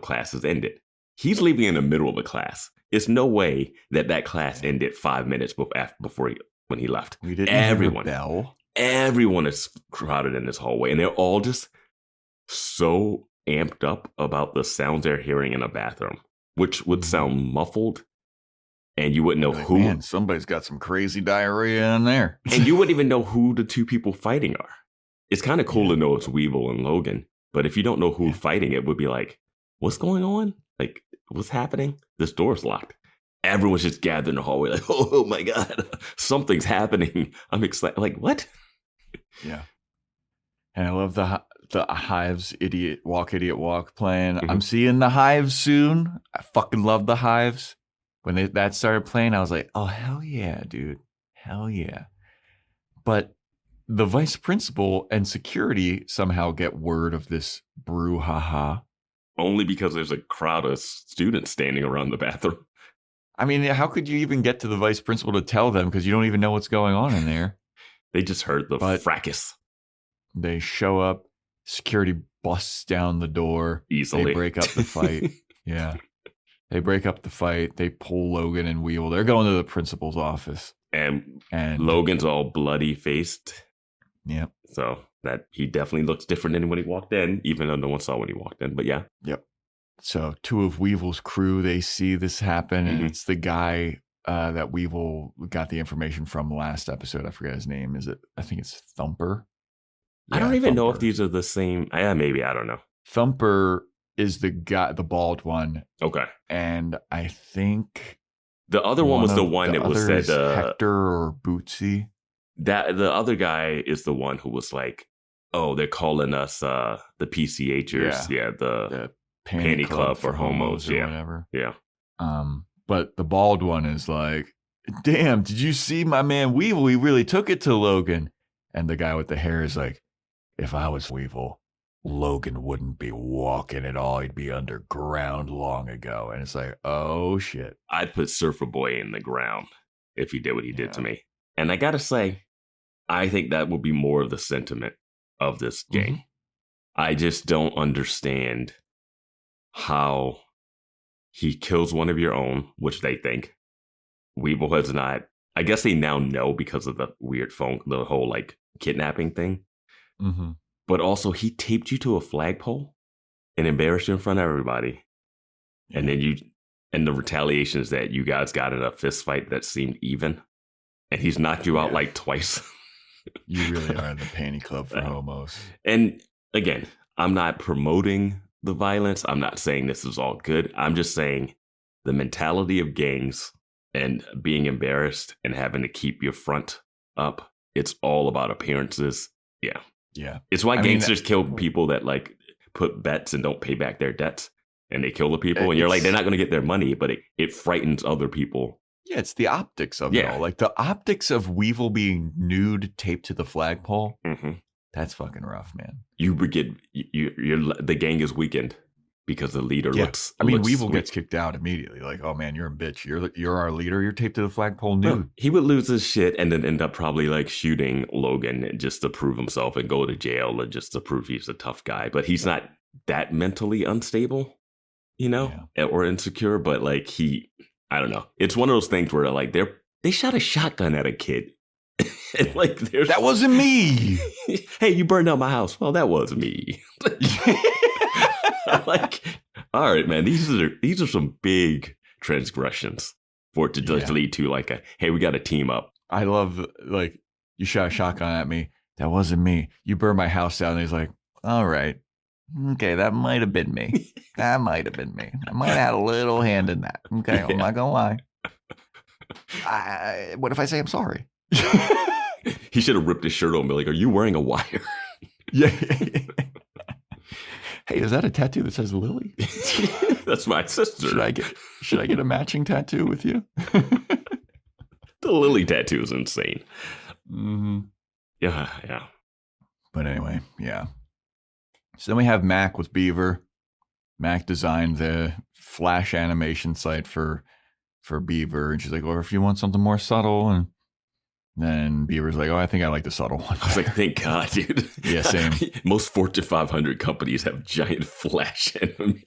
class has ended. He's leaving in the middle of a class. It's no way that class ended 5 minutes when he left. We didn't hear a bell. Everyone is crowded in this hallway, and they're all just so amped up about the sounds they're hearing in a bathroom, which would sound muffled, and you wouldn't know who. Man, somebody's got some crazy diarrhea in there. And you wouldn't even know who the two people fighting are. It's kind of cool to know it's Weevil and Logan, but if you don't know who's fighting, it would be like, what's going on? Like, what's happening? This door's locked. Everyone's just gathered in the hallway like, oh my God, something's happening. I'm excited. Like, what? Yeah. And I love the Hives idiot walk playing. I'm seeing the Hives soon. I fucking love the Hives. When that started playing, I was like, oh, hell yeah, dude. Hell yeah. But the vice principal and security somehow get word of this brouhaha. Only because there's a crowd of students standing around the bathroom. I mean, how could you even get to the vice principal to tell them? Because you don't even know what's going on in there. They just heard the fracas. They show up. Security busts down the door. Easily. They break up the fight. Yeah. They break up the fight. They pull Logan and Weevil. They're going to the principal's office. And Logan's all bloody faced. Yep. So that he definitely looks different than when he walked in, even though no one saw when he walked in. But yeah. Yep. So 2 of Weevil's crew, they see this happen, and it's the guy that Weevil got the information from last episode. I forget his name. I think it's Thumper. Yeah, I don't even know if these are the same. Yeah, maybe. I don't know. Thumper is the guy, the bald one. Okay. And I think the other one was the one that was said Hector or Bootsy. That the other guy is the one who was like, "Oh, they're calling us the PCHers." Yeah, the Panty Club for homos. Or whatever. Yeah. But the bald one is like, "Damn, did you see my man Weevil? He really took it to Logan." And the guy with the hair is like, "If I was Weevil, Logan wouldn't be walking at all. He'd be underground long ago." And it's like, oh shit. I'd put Surfer Boy in the ground if he did what he did to me. And I gotta say, I think that will be more of the sentiment of this game. I just don't understand how he kills one of your own, which they think. Weevil has not. I guess they now know because of the weird phone, the whole like kidnapping thing. But also, he taped you to a flagpole and embarrassed you in front of everybody. Yeah. And then and the retaliation is that you guys got in a fist fight that seemed even. And he's knocked you out like twice. You really are the Panty Club for homos. And again, I'm not promoting the violence. I'm not saying this is all good. I'm just saying the mentality of gangs and being embarrassed and having to keep your front up. It's all about appearances. Yeah. Yeah. It's why gangsters kill people that like put bets and don't pay back their debts. And they kill the people. And you're like, they're not going to get their money, but it frightens other people. Yeah, it's the optics of it all. Like the optics of Weevil being nude taped to the flagpole. That's fucking rough, man. You're the gang is weakened because the leader looks. I mean, Weevil gets kicked out immediately. Like, oh man, you're a bitch. You're our leader. You're taped to the flagpole nude. No, he would lose his shit and then end up probably like shooting Logan just to prove himself and go to jail and just to prove he's a tough guy. But he's not that mentally unstable, or insecure. But like I don't know. It's one of those things where like they shot a shotgun at a kid. And like that wasn't me. Hey, you burned down my house. Well, that was me. Like, all right, man. These are some big transgressions for it to just lead to like hey, we got to team up. I love like you shot a shotgun at me. That wasn't me. You burned my house down. And he's like, all right. Okay, that might have been me. That might have been me. I might have had a little hand in that. Okay, I'm not gonna lie. What if I say I'm sorry? He should have ripped his shirt open. Like, are you wearing a wire? Yeah. Hey, is that a tattoo that says Lily? That's my sister. Should I get a matching tattoo with you? The Lily tattoo is insane. Yeah. But anyway, yeah. So then we have Mac with Beaver. Mac designed the flash animation site for Beaver. And she's like, well, if you want something more subtle. And then Beaver's like, oh, I think I like the subtle one. I was like, thank God, dude. Yeah, same. Most Fortune 500 companies have giant flash animation.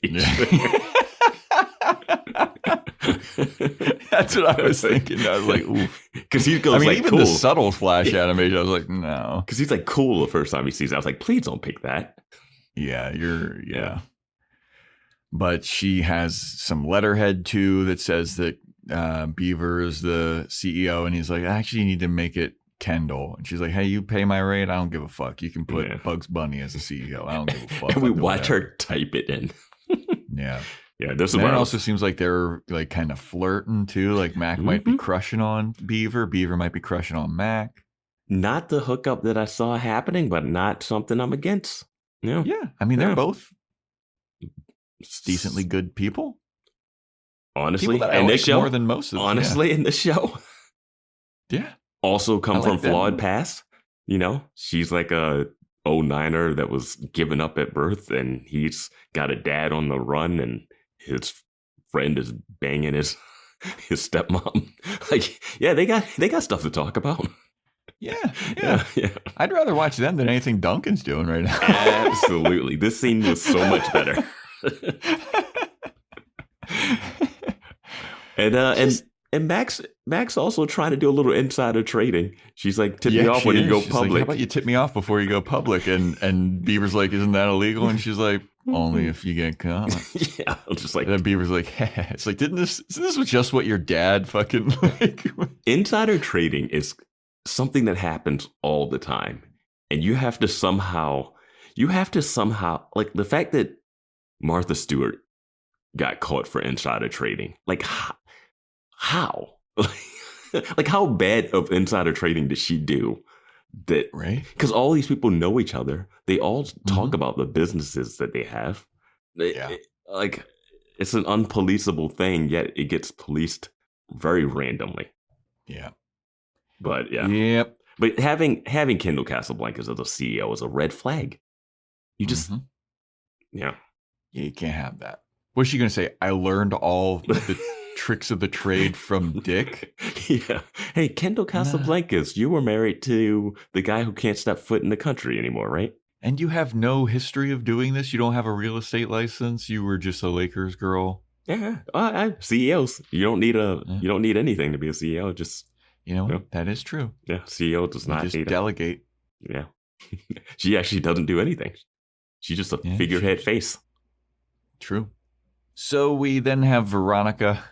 That's what I was thinking. I was like, oof. Because he goes even cool. The subtle flash animation, I was like, no. Because he's like cool the first time he sees it. I was like, please don't pick that. Yeah, yeah. But she has some letterhead too that says that Beaver is the CEO, and he's like, actually, you need to make it Kendall. And she's like, hey, you pay my rate? I don't give a fuck. You can put Bugs Bunny as the CEO. I don't give a fuck. And we watch her type it in. Yeah. Yeah, this also seems like they're like kind of flirting too. Like Mac might be crushing on Beaver. Beaver might be crushing on Mac. Not the hookup that I saw happening, but not something I'm against. Yeah. Yeah. I mean, they're both decently good people. Honestly, people that I in like this show, more than most of them. honestly, in this show, Yeah. also come I from like them. flawed past. You know, she's like a 09er that was given up at birth, and he's got a dad on the run, and his friend is banging his stepmom. Like, yeah, they got stuff to talk about. Yeah. I'd rather watch them than anything Duncan's doing right now. Absolutely. This scene was so much better. And Max also trying to do a little insider trading. She's like, tip me off when you go She's public. Like, how about you tip me off before you go public? And Beaver's like, isn't that illegal? And she's like, only if you get caught. Yeah, I'm just like, and then Beaver's like, it's like, isn't this just what your dad fucking like? Insider trading is something that happens all the time, and you have to somehow like the fact that Martha Stewart got caught for insider trading. Like how? Like how bad of insider trading did she do? That right? Because all these people know each other. They all talk about the businesses that they have. Like it's an unpoliceable thing, yet it gets policed very randomly. Yeah. But yeah. Yep. But having Kendall Casablancas as a CEO is a red flag. You just Yeah, you can't have that. What's she gonna say? I learned all the tricks of the trade from Dick. Yeah. Hey, Kendall Casablancas, you were married to the guy who can't step foot in the country anymore, right? And you have no history of doing this. You don't have a real estate license. You were just a Lakers girl. Yeah. CEOs. You don't need anything to be a CEO. Just that is true. Yeah. CEO does not just delegate. Yeah. She actually doesn't do anything. She's just a figurehead face. True. So we then have Veronica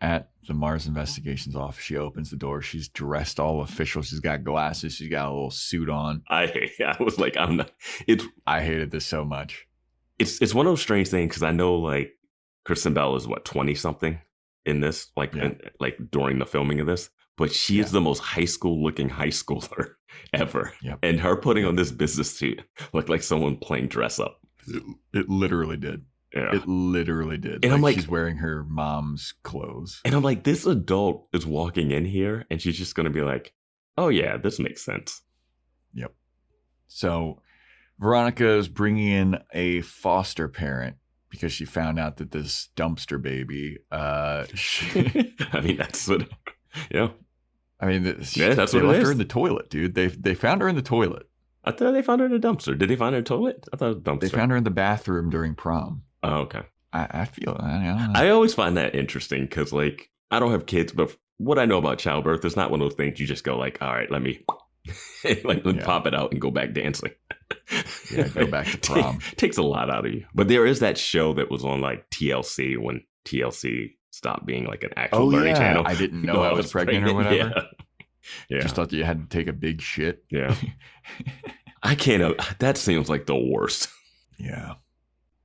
at the Mars Investigations office. She opens the door. She's dressed all official. She's got glasses. She's got a little suit on. I was like, I hated this so much. It's one of those strange things because I know like Kristen Bell is 20 something in this, like during the filming of this, but she is the most high school looking high schooler ever. Yep. And her putting on this business suit looked like someone playing dress up. It literally did. Yeah. It literally did. And I'm like, she's wearing her mom's clothes. And I'm like, this adult is walking in here and she's just going to be like, oh yeah, this makes sense. Yep. So Veronica is bringing in a foster parent because she found out that this dumpster baby. I mean, that's what. Yeah. I mean, that's they what left her in the toilet, dude. They found her in the toilet. I thought they found her in a dumpster. Did they find her in a toilet? I thought it was a dumpster. They found her in the bathroom during prom. Oh, okay. I feel. I don't know. I always find that interesting because, like, I don't have kids, but what I know about childbirth is not one of those things you just go like, all right, let me pop it out and go back dancing. Yeah, go back to prom. Takes a lot out of you. But there is that show that was on like TLC when TLC stopped being like an actual learning channel. I didn't know I was pregnant or whatever. Yeah. Just thought that you had to take a big shit. Yeah. I can't. That seems like the worst. Yeah.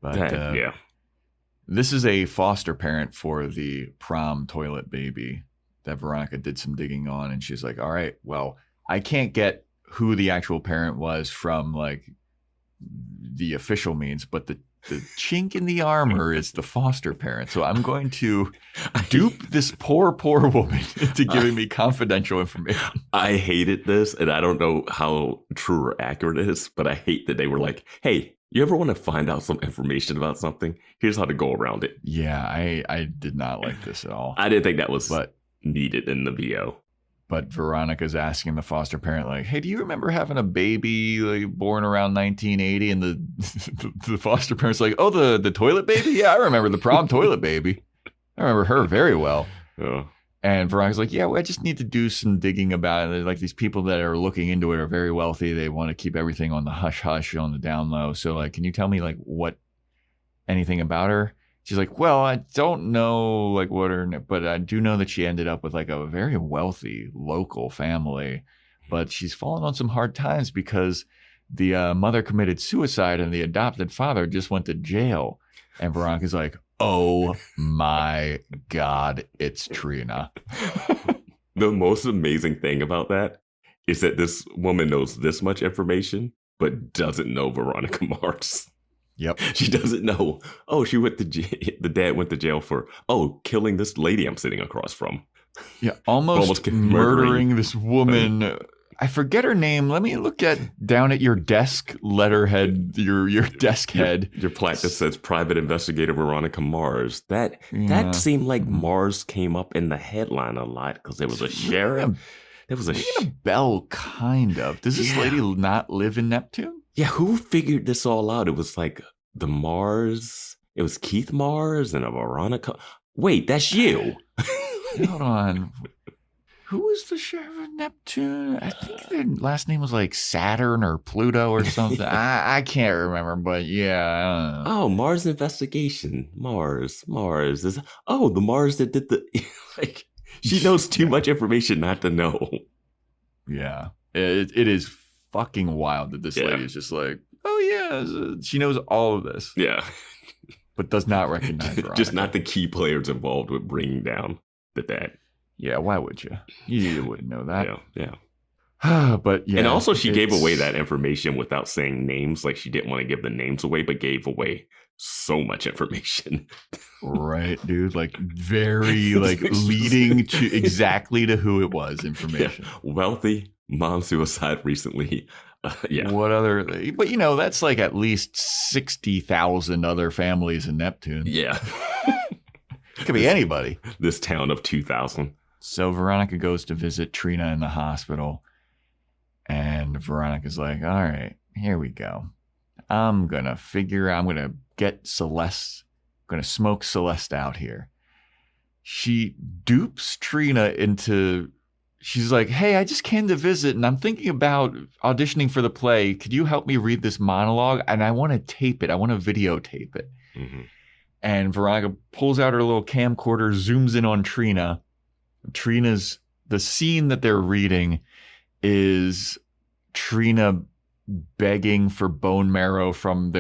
But yeah. This is a foster parent for the prom toilet baby that Veronica did some digging on. And she's like, all right, well, I can't get who the actual parent was from like the official means, but the chink in the armor is the foster parent. So I'm going to dupe this poor woman into giving me confidential information. I hated this, and I don't know how true or accurate it is, but I hate that they were like, hey, you ever want to find out some information about something? Here's how to go around it. Yeah, I did not like this at all. I didn't think that was needed in the VO. But Veronica's asking the foster parent, like, hey, do you remember having a baby like, born around 1980? And the foster parent's like, oh, the toilet baby? Yeah, I remember the prom toilet baby. I remember her very well. Oh. And Veronica's like, yeah, well, I just need to do some digging about it. Like these people that are looking into it are very wealthy. They want to keep everything on the hush-hush, on the down low. So, like, can you tell me, like, anything about her? She's like, well, I don't know like but I do know that she ended up with like a very wealthy local family, but she's fallen on some hard times because the mother committed suicide and the adopted father just went to jail. And Veronica's like, oh my God, it's Trina. The most amazing thing about that is that this woman knows this much information, but doesn't know Veronica Mars. Yep. She doesn't know. Oh, she went to the dad went to jail for killing this lady I'm sitting across from. Yeah, almost murdering this woman. I forget her name. Let me look down at your desk letterhead, your desk head. Your plaque that says Private Investigator Veronica Mars. That seemed like Mars came up in the headline a lot because there was a sheriff. There was a bell, kind of. Does this lady not live in Neptune? Yeah, who figured this all out? It was like the Mars. It was Keith Mars and a Veronica. Wait, that's you. Hold on. Who was the sheriff of Neptune? I think their last name was like Saturn or Pluto or something. I can't remember, but yeah. I don't know. Oh, Mars Investigation. Mars. The Mars that did the... like, she knows too much information not to know. Yeah. It is fucking wild that this lady is just like, oh yeah, she knows all of this. Yeah. But does not recognize Veronica. Just not the key players involved with bringing down the dad. Yeah, why would you? You wouldn't know that. Yeah. But yeah. And also she gave away that information without saying names. Like she didn't want to give the names away, but gave away so much information. Right, dude. Like very leading to exactly to who it was information. Yeah. Wealthy, mom suicide recently. Yeah. What other? But that's like at least 60,000 other families in Neptune. Yeah. It could be anybody. This town of 2,000. So Veronica goes to visit Trina in the hospital. And Veronica's like, all right, here we go. I'm going to get Celeste. I'm going to smoke Celeste out here. She dupes Trina into... She's like, hey, I just came to visit and I'm thinking about auditioning for the play. Could you help me read this monologue? And I want to tape it. I want to videotape it. Mm-hmm. And Veronica pulls out her little camcorder, zooms in on Trina. The scene that they're reading is Trina begging for bone marrow from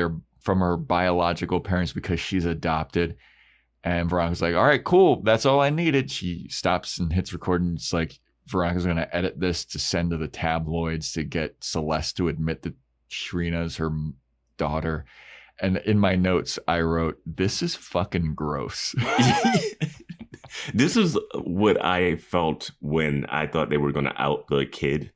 her biological parents because she's adopted. And Veronica's like, all right, cool. That's all I needed. She stops and hits record and it's like, Veronica's going to edit this to send to the tabloids to get Celeste to admit that Trina's her daughter. And in my notes, I wrote, this is fucking gross. This is what I felt when I thought they were going to out the kid.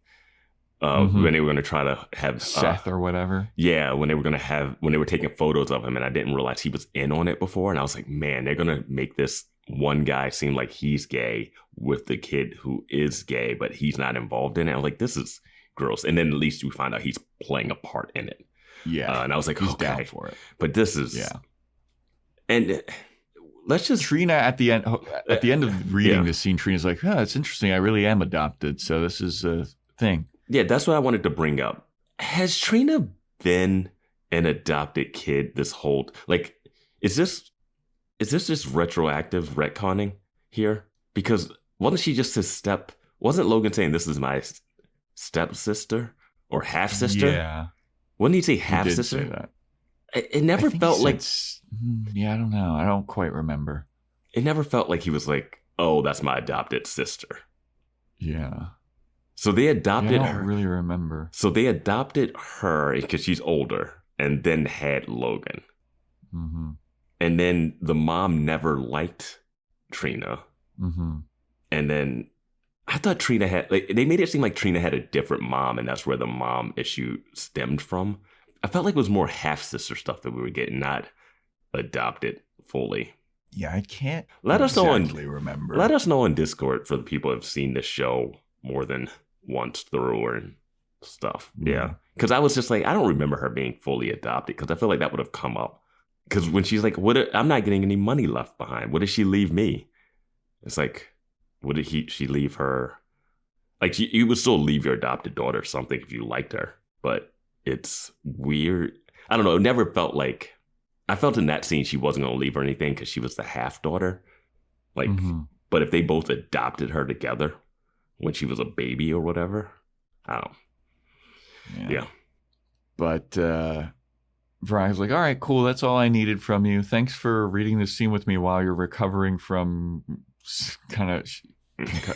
When they were going to try to have Seth or whatever. Yeah, when they were taking photos of him and I didn't realize he was in on it before. And I was like, man, they're going to make this one guy seem like he's gay with the kid who is gay, but he's not involved in it. I was like, this is gross. And then at least we find out he's playing a part in it. Yeah. And I was like, he's okay. down for it. But this is... Yeah. And let's just... Trina at the end of reading this scene, Trina's like, oh, it's interesting. I really am adopted. So this is a thing. Yeah, that's what I wanted to bring up. Has Trina been an adopted kid this whole... Like, is this just retroactive retconning here? Because wasn't she just his wasn't Logan saying this is my stepsister or half sister? Yeah. Wouldn't he say half sister? Say that. It never felt like... Yeah, I don't know. I don't quite remember. It never felt like he was like, oh, that's my adopted sister. Yeah. So they adopted her. I don't really remember. So they adopted her because she's older and then had Logan. Mm-hmm. And then the mom never liked Trina. Mm-hmm. And then I thought Trina had, they made it seem like Trina had a different mom and that's where the mom issue stemmed from. I felt like it was more half-sister stuff that we were getting, not adopted fully. Yeah, I can't remember. Let us know in Discord for the people who have seen this show more than once through and stuff. Yeah. Because I was just like, I don't remember her being fully adopted because I feel like that would have come up. Because when she's like, I'm not getting any money left behind. What did she leave me? It's like, what did she leave her? Like, you would still leave your adopted daughter something if you liked her. But it's weird. I don't know. It never felt like... I felt in that scene she wasn't going to leave her anything because she was the half-daughter. Like, but if they both adopted her together when she was a baby or whatever, I don't know. Yeah. But Veronica's like, all right, cool. That's all I needed from you. Thanks for reading this scene with me while you're recovering from kind of...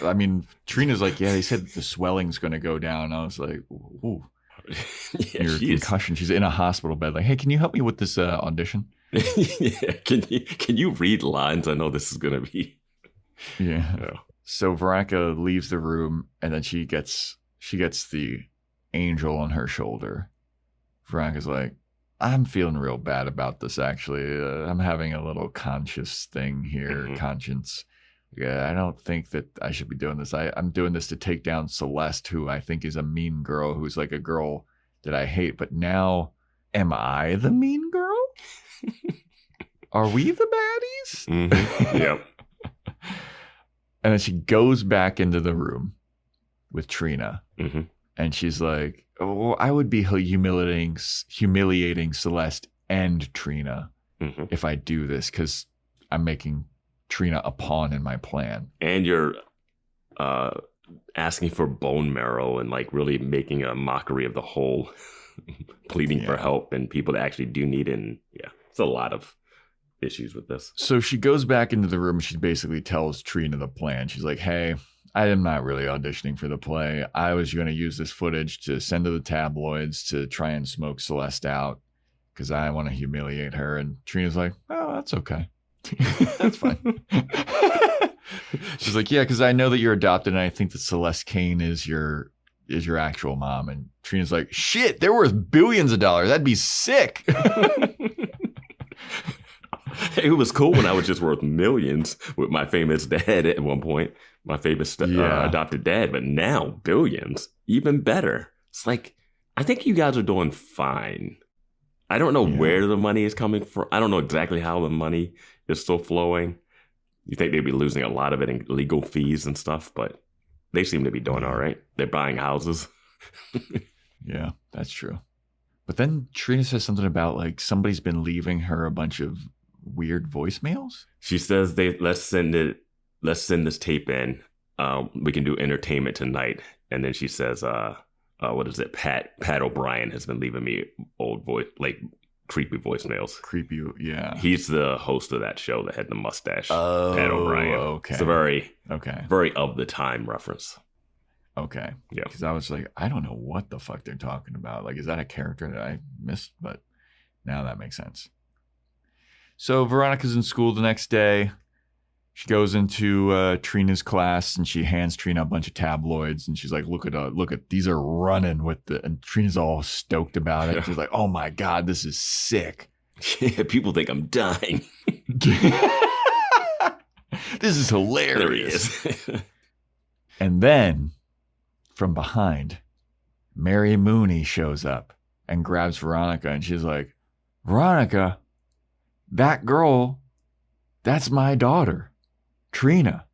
I mean, Trina's like, yeah, they said the swelling's going to go down. I was like, ooh. Yeah, your concussion. She's in a hospital bed. Like, hey, can you help me with this audition? Yeah, can you read lines? I know this is gonna be. Yeah. So Veronica leaves the room, and then she gets the angel on her shoulder. Veronica's like, I'm feeling real bad about this, actually. I'm having a little conscious thing here, conscience. Yeah, I don't think that I should be doing this. I'm doing this to take down Celeste, who I think is a mean girl, who's like a girl that I hate. But now, am I the mean girl? Are we the baddies? Mm-hmm. Yep. And then she goes back into the room with Trina. Mm-hmm. And she's like, oh, I would be humiliating Celeste and Trina if I do this, because I'm making Trina a pawn in my plan. And you're asking for bone marrow and like really making a mockery of the whole pleading for help and people that actually do need it. And it's a lot of issues with this. So she goes back into the room and she basically tells Trina the plan. She's like, hey, I am not really auditioning for the play. I was going to use this footage to send to the tabloids to try and smoke Celeste out because I want to humiliate her. And Trina's like, oh, that's okay. That's fine. She's like, yeah, because I know that you're adopted and I think that Celeste Kane is your actual mom. And Trina's like, shit, they're worth billions of dollars. That'd be sick. It was cool when I was just worth millions with my famous dad at one point, my famous adopted dad, but now billions, even better. It's like, I think you guys are doing fine. I don't know where the money is coming from. I don't know exactly how the money is still flowing. You think they'd be losing a lot of it in legal fees and stuff, but they seem to be doing all right. They're buying houses. Yeah, that's true. But then Trina says something about like somebody's been leaving her a bunch of weird voicemails. She says let's send this tape in. We can do entertainment tonight. And then she says, what is it? Pat O'Brien has been leaving me old voice, like creepy voicemails. Creepy, yeah. He's the host of that show that had the mustache. Pat O'Brien. Okay. It's a very of the time reference. Okay. Yeah. Because I was like, I don't know what the fuck they're talking about. Like, is that a character that I missed? But now that makes sense. So Veronica's in school the next day. She goes into Trina's class and she hands Trina a bunch of tabloids and she's like, look at these are running with the, and Trina's all stoked about it. Yeah. She's like, oh my God, this is sick. Yeah, people think I'm dying. This is hilarious. And then from behind, Mary Mooney shows up and grabs Veronica and she's like, Veronica, that girl, that's my daughter, Trina.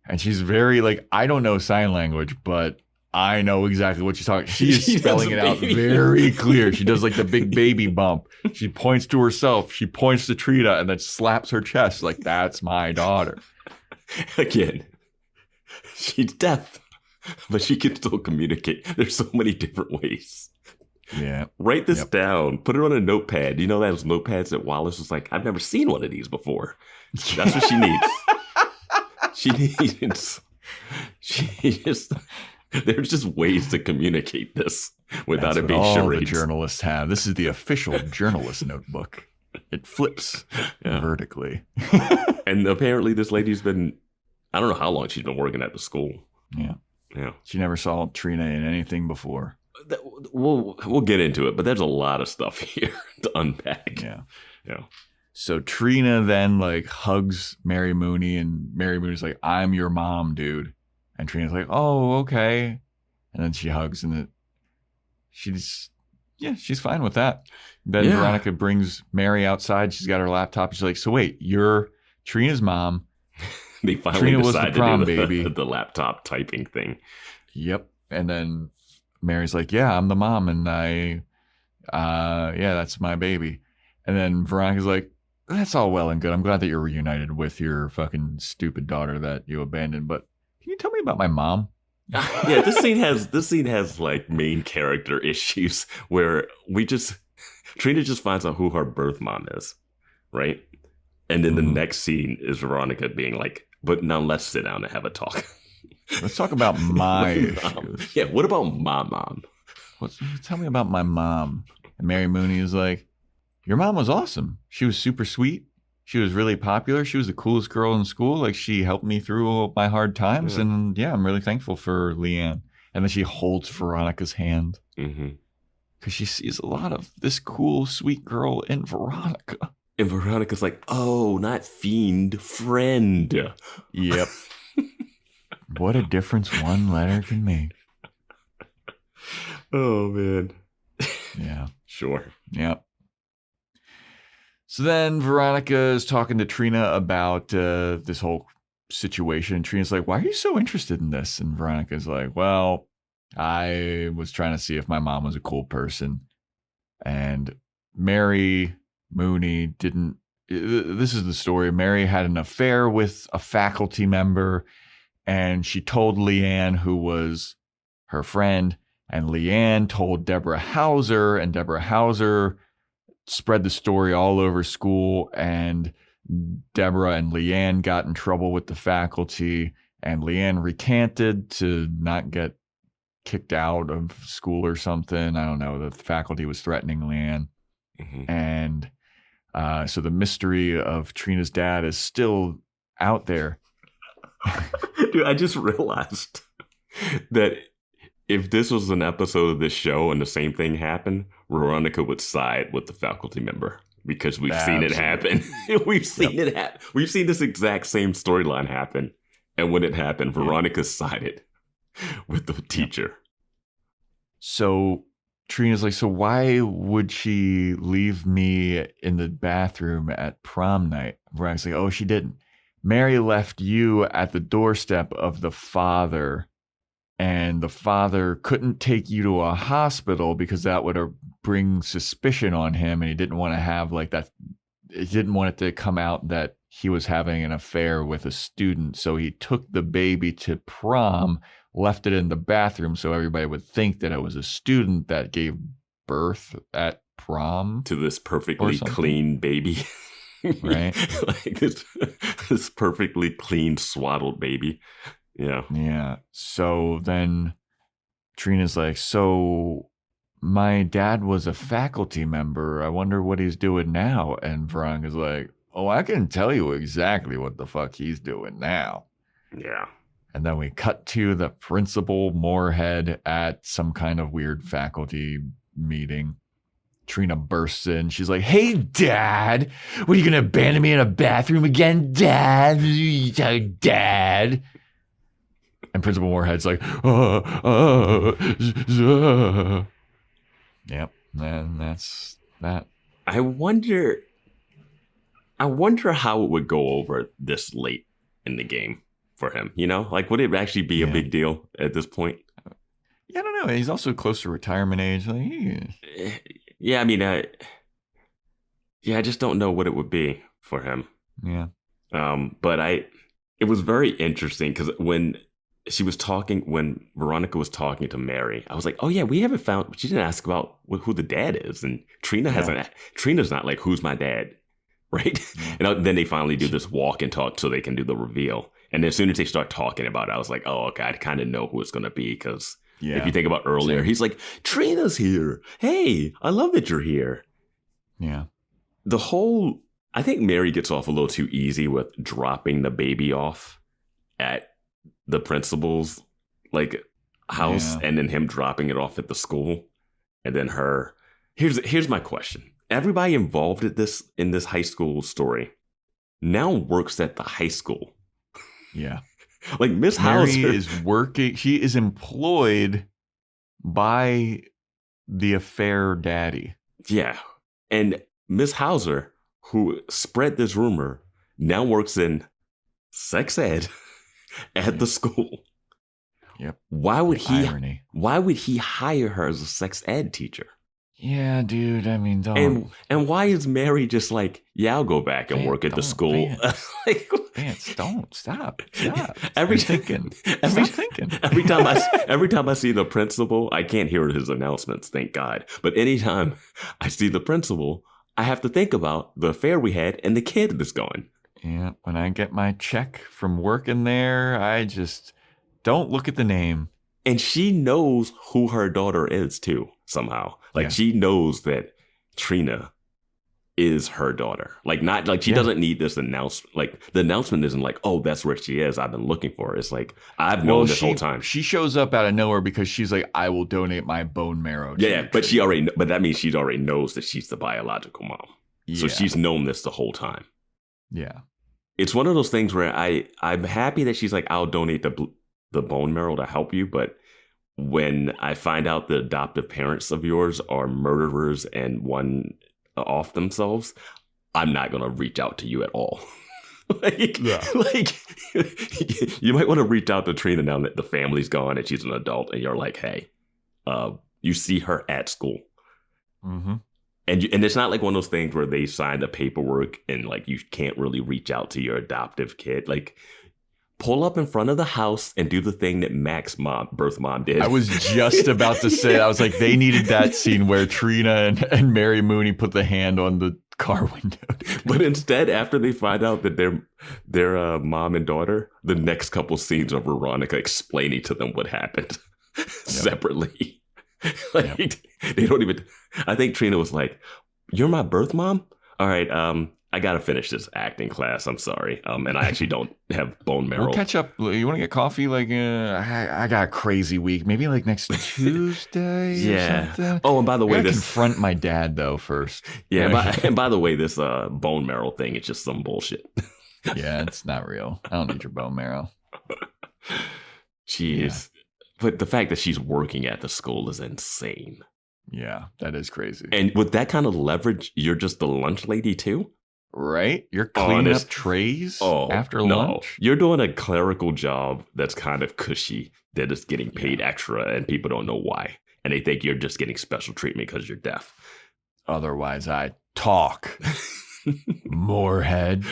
And she's very like, I don't know sign language, but I know exactly what she's talking. She is spelling it out very clear. She does like the big baby bump. She points to herself. She points to Trina and then slaps her chest like, that's my daughter. Again, she's deaf, but she can still communicate. There's so many different ways. Yeah. Write this down. Put it on a notepad. You know those notepads that Wallace was like, I've never seen one of these before. That's what she needs. There's just ways to communicate this without it being charades. All the journalists have. This is the official journalist notebook. It flips vertically. And apparently this lady's been, I don't know how long she's been working at the school. Yeah. Yeah. She never saw Trina in anything before. We'll get into it, but there's a lot of stuff here to unpack. Yeah. Yeah. So Trina then like hugs Mary Mooney and Mary Mooney's like, I'm your mom, dude. And Trina's like, oh, okay. And then she hugs and she's fine with that. Then Veronica brings Mary outside. She's got her laptop. She's like, so wait, you're Trina's mom. They finally Trina was the prom baby. The laptop typing thing. Yep. And then Mary's like, yeah, I'm the mom. And that's my baby. And then Veronica's like, that's all well and good. I'm glad that you're reunited with your fucking stupid daughter that you abandoned. But can you tell me about my mom? Yeah, this scene has like main character issues where Trina just finds out who her birth mom is, right? And then the next scene is Veronica being like, but now let's sit down and have a talk. Let's talk about my issues. Yeah, what about my mom? Tell me about my mom. And Mary Mooney is like, your mom was awesome. She was super sweet. She was really popular. She was the coolest girl in school. Like, she helped me through my hard times. Yeah. And yeah, I'm really thankful for Lianne. And then she holds Veronica's hand. Because she sees a lot of this cool, sweet girl in Veronica. And Veronica's like, oh, not fiend, friend. Yep. What a difference one letter can make. Oh, man. Yeah. Sure. Yep. So then Veronica is talking to Trina about this whole situation. And Trina's like, why are you so interested in this? And Veronica's like, well, I was trying to see if my mom was a cool person. And Mary Mooney didn't. This is the story. Mary had an affair with a faculty member. And she told Lianne, who was her friend. And Lianne told Deborah Hauser. And Deborah Hauser spread the story all over school, and Deborah and Lianne got in trouble with the faculty, and Lianne recanted to not get kicked out of school or something. I don't know. The faculty was threatening Lianne. And so the mystery of Trina's dad is still out there. Dude, I just realized that if this was an episode of this show and the same thing happened, Veronica would side with the faculty member because we've seen it happen. We've seen it happen. We've seen this exact same storyline happen. And when it happened, Veronica sided with the teacher. So Trina's like, so why would she leave me in the bathroom at prom night? Veronica's like, oh, she didn't. Mary left you at the doorstep of the father. And the father couldn't take you to a hospital because that would bring suspicion on him. And he didn't want to have like that. He didn't want it to come out that he was having an affair with a student. So he took the baby to prom, left it in the bathroom so everybody would think that it was a student that gave birth at prom. To this perfectly clean baby. Right? Like this perfectly clean, swaddled baby. Yeah. Yeah. So then Trina's like, so my dad was a faculty member. I wonder what he's doing now. And Veronica's like, oh, I can tell you exactly what the fuck he's doing now. Yeah. And then we cut to the principal Moorhead at some kind of weird faculty meeting. Trina bursts in. She's like, hey, Dad, what, are you going to abandon me in a bathroom again, Dad? Dad? And Principal Moorhead's like, Yep, and that's that. I wonder how it would go over this late in the game for him. You know, like, would it actually be a big deal at this point? Yeah, I don't know. He's also close to retirement age. Like, yeah, I mean, I just don't know what it would be for him. Yeah. But it was very interesting because when Veronica was talking to Mary, I was like, oh yeah, we haven't found, she didn't ask about who the dad is. And Trina's not like, who's my dad? Right. And then they finally do this walk and talk so they can do the reveal. And as soon as they start talking about it, I was like, oh, okay, I kind of know who it's going to be. Because if you think about earlier, he's like, Trina's here. Hey, I love that you're here. Yeah. I think Mary gets off a little too easy with dropping the baby off at the principal's like house and then him dropping it off at the school. And then here's my question. Everybody involved in this high school story now works at the high school. Yeah. Like Miss Hauser is working. She is employed by the affair daddy. Yeah. And Miss Hauser, who spread this rumor, now works in sex ed at the school. Yep. Why would he hire her as a sex ed teacher? Yeah, dude. I mean, don't. And why is Mary just like, yeah, I'll go back and work at the school? Vance, don't stop. Every time I see the principal, I can't hear his announcements, thank God. But anytime I see the principal, I have to think about the affair we had and the kid that's going. Yeah, when I get my check from working there, I just don't look at the name. And she knows who her daughter is, too, somehow. Like, she knows that Trina is her daughter. Like, not like she doesn't need this announcement. Like, the announcement isn't like, oh, that's where she is. I've been looking for her. It's like, I've known this whole time. She shows up out of nowhere because she's like, I will donate my bone marrow. But that means she already knows that she's the biological mom. So she's known this the whole time. Yeah. It's one of those things where I'm happy that she's like, I'll donate the bone marrow to help you. But when I find out the adoptive parents of yours are murderers and one off themselves, I'm not going to reach out to you at all. like you might want to reach out to Trina now that the family's gone and she's an adult and you're like, hey, you see her at school. Mm-hmm. And it's not like one of those things where they sign the paperwork and like you can't really reach out to your adoptive kid. Like, pull up in front of the house and do the thing that Mac's birth mom did. I was just about to say, I was like, they needed that scene where Trina and Mary Mooney put the hand on the car window. But instead, after they find out that they're mom and daughter, the next couple scenes are Veronica explaining to them what happened separately. They don't even. I think Trina was like, "You're my birth mom? All right, I gotta finish this acting class. I'm sorry. And I actually don't have bone marrow. We'll catch up. You want to get coffee? Like, I got a crazy week. Maybe like next Tuesday or something. Oh, and by the way, confront my dad though first. Yeah, and by the way, this bone marrow thing is just some bullshit. Yeah, it's not real. I don't need your bone marrow. Jeez. Yeah. But the fact that she's working at the school is insane. Yeah, that is crazy. And with that kind of leverage, you're just the lunch lady too? Right? You're cleaning up trays after lunch? You're doing a clerical job that's kind of cushy, that is getting paid extra, and people don't know why. And they think you're just getting special treatment because you're deaf. Otherwise, I talk. Moorhead.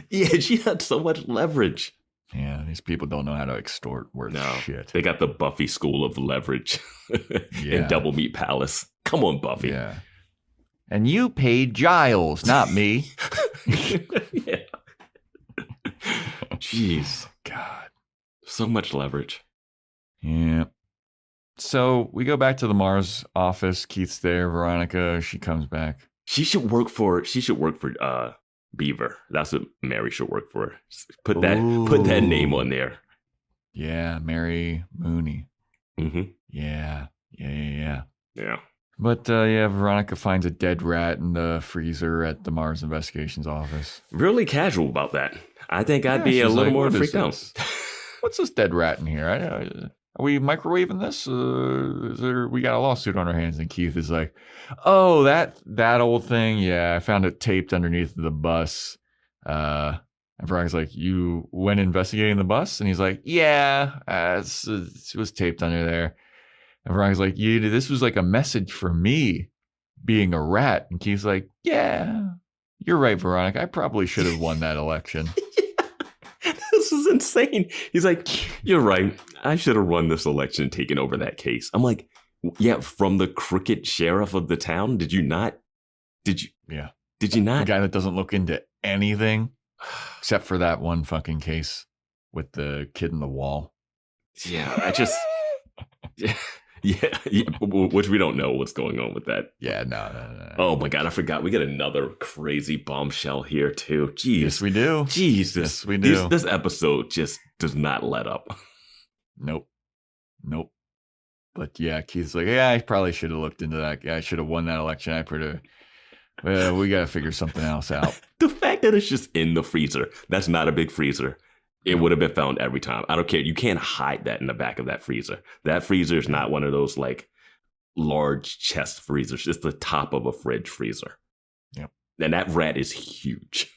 Yeah, she had so much leverage. Yeah, these people don't know how to extort worth shit. They got the Buffy school of leverage in Double Meat Palace. Come on, Buffy. Yeah. And you paid Giles, not me. Yeah. Jeez. God. So much leverage. Yeah. So we go back to the Mars office. Keith's there. Veronica, she comes back. She should work for Beaver. That's what Mary should work for. Put that name on there. Yeah, Mary Mooney. Mm-hmm. Yeah. Yeah. But Veronica finds a dead rat in the freezer at the Mars Investigations office. Really casual about that. I think I'd be a little more freaked out. What's this dead rat in here? Are we microwaving this? We got a lawsuit on our hands. And Keith is like, oh, that old thing. Yeah, I found it taped underneath the bus. And Veronica's like, you went investigating the bus? And he's like, yeah, it was taped under there. And Veronica's like, yeah, this was like a message for me being a rat. And Keith's like, yeah, you're right, Veronica. I probably should have won that election. This is insane. He's like, you're right. I should have run this election and taken over that case. I'm like, yeah, from the crooked sheriff of the town? Did you not? Yeah. Did you not? The guy that doesn't look into anything except for that one fucking case with the kid in the wall. Yeah, I just... Yeah, which we don't know what's going on with that. Yeah, no. Oh my God, I forgot. We got another crazy bombshell here too. Jeez. Yes, we do. Jeez, yes, we do. This episode just does not let up. Nope. But yeah, Keith's like, yeah, I probably should have looked into that. Yeah, I should have won that election. We got to figure something else out. The fact that it's just in the freezer, that's not a big freezer. It would have been found every time. I don't care. You can't hide that in the back of that freezer. That freezer is not one of those like large chest freezers. It's the top of a fridge freezer. Yep. And that rat is huge.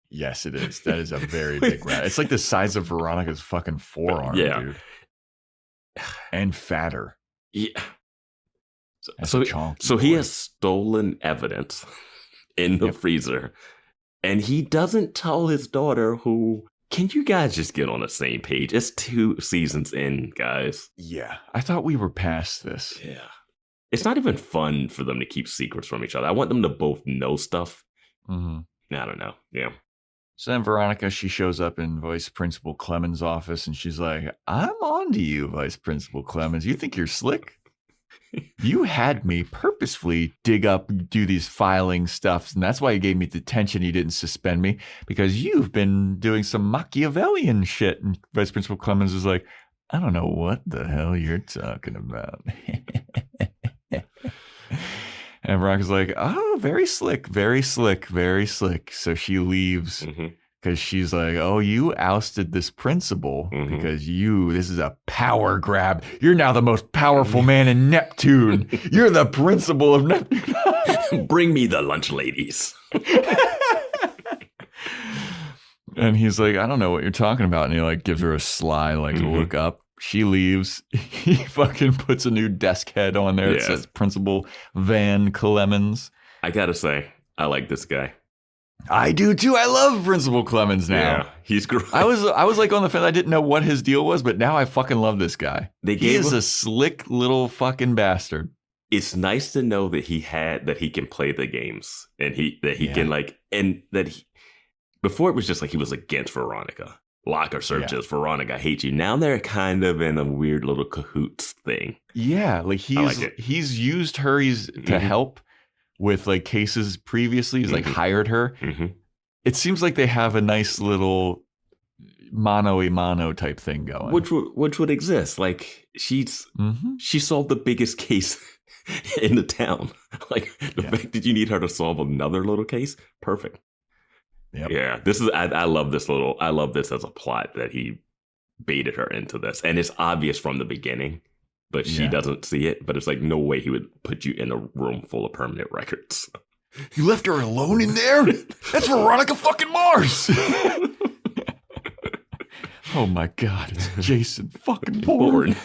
Yes, it is. That is a very big rat. It's like the size of Veronica's fucking forearm, dude. And fatter. Yeah. So he has stolen evidence in the freezer. And he doesn't tell his daughter who... Can you guys just get on the same page? It's 2 seasons in, guys. Yeah. I thought we were past this. Yeah. It's not even fun for them to keep secrets from each other. I want them to both know stuff. Mm-hmm. I don't know. Yeah. So then Veronica, she shows up in Vice Principal Clemens' office and she's like, I'm on to you, Vice Principal Clemens. You think you're slick? You had me purposefully do these filing stuffs, and that's why you gave me detention. You didn't suspend me because you've been doing some Machiavellian shit. And Vice Principal Clemens is like, I don't know what the hell you're talking about. And Veronica's like, oh, very slick, very slick, very slick. So she leaves because she's like, oh, you ousted this principal because this is a power grab. You're now the most powerful man in Neptune. You're the principal of Neptune. Bring me the lunch ladies. And he's like, I don't know what you're talking about. And he like gives her a sly look up. She leaves. He fucking puts a new desk head on there that says Principal Van Clemens. I gotta say, I like this guy. I do too. I love Principal Clemens now. Yeah, he's great. I was like on the fence. I didn't know what his deal was, but now I fucking love this guy. He is a slick little fucking bastard. It's nice to know that he can play the games and he can before it was just like he was against Veronica. Lock or searches, Veronica, I hate you. Now they're kind of in a weird little cahoots thing. Yeah, like he's used her to help with like cases previously. He's like hired her. It seems like they have a nice little mano-a-mano type thing going. Which would exist. Like she solved the biggest case in the town. Like the fact that you need her to solve another little case, perfect. Yep. Yeah, I love this as a plot that he baited her into this. And it's obvious from the beginning, but she doesn't see it. But it's like, no way he would put you in a room full of permanent records. You left her alone in there? That's Veronica fucking Mars. Oh my God, it's Jason fucking Bourne.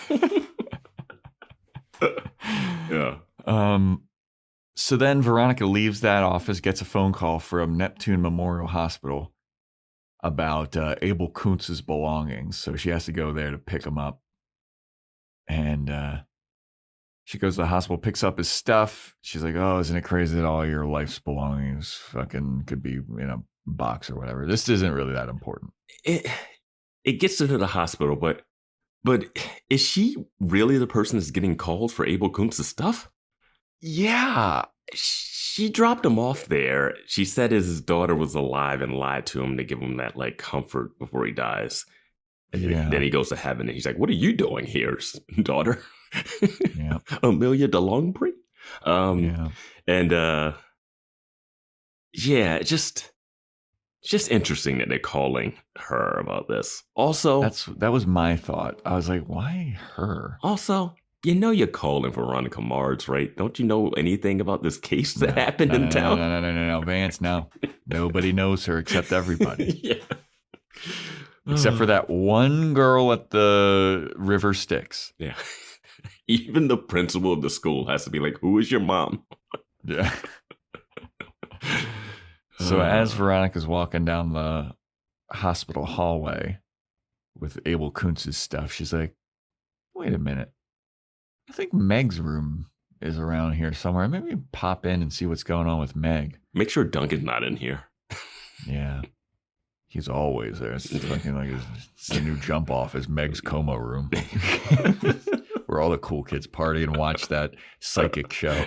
Yeah. So then Veronica leaves that office, gets a phone call from Neptune Memorial Hospital about Abel Kuntz's belongings. So she has to go there to pick him up. And she goes to the hospital, picks up his stuff. She's like, oh, isn't it crazy that all your life's belongings fucking could be in a box or whatever? This isn't really that important. It gets her to the hospital, but is she really the person that's getting called for Abel Kuntz's stuff? Yeah. She dropped him off there. She said his daughter was alive and lied to him to give him that like comfort before he dies. And then he goes to heaven and he's like, what are you doing here, daughter? Yeah. Amelia de Longpre? And just interesting that they're calling her about this. Also, that was my thought. I was like, why her? Also, you know you're calling Veronica Mars, right? Don't you know anything about this case that happened in town? No, Vance, no. Nobody knows her except everybody. Yeah. Except for that one girl at the River Styx. Yeah. Even the principal of the school has to be like, who is your mom? Yeah. So as Veronica's walking down the hospital hallway with Abel Kuntz's stuff, she's like, wait a minute. I think Meg's room is around here somewhere. Maybe pop in and see what's going on with Meg. Make sure Duncan's not in here. Yeah. He's always there. It's fucking like it's the new jump off is Meg's coma room. Where all the cool kids party and watch that psychic show.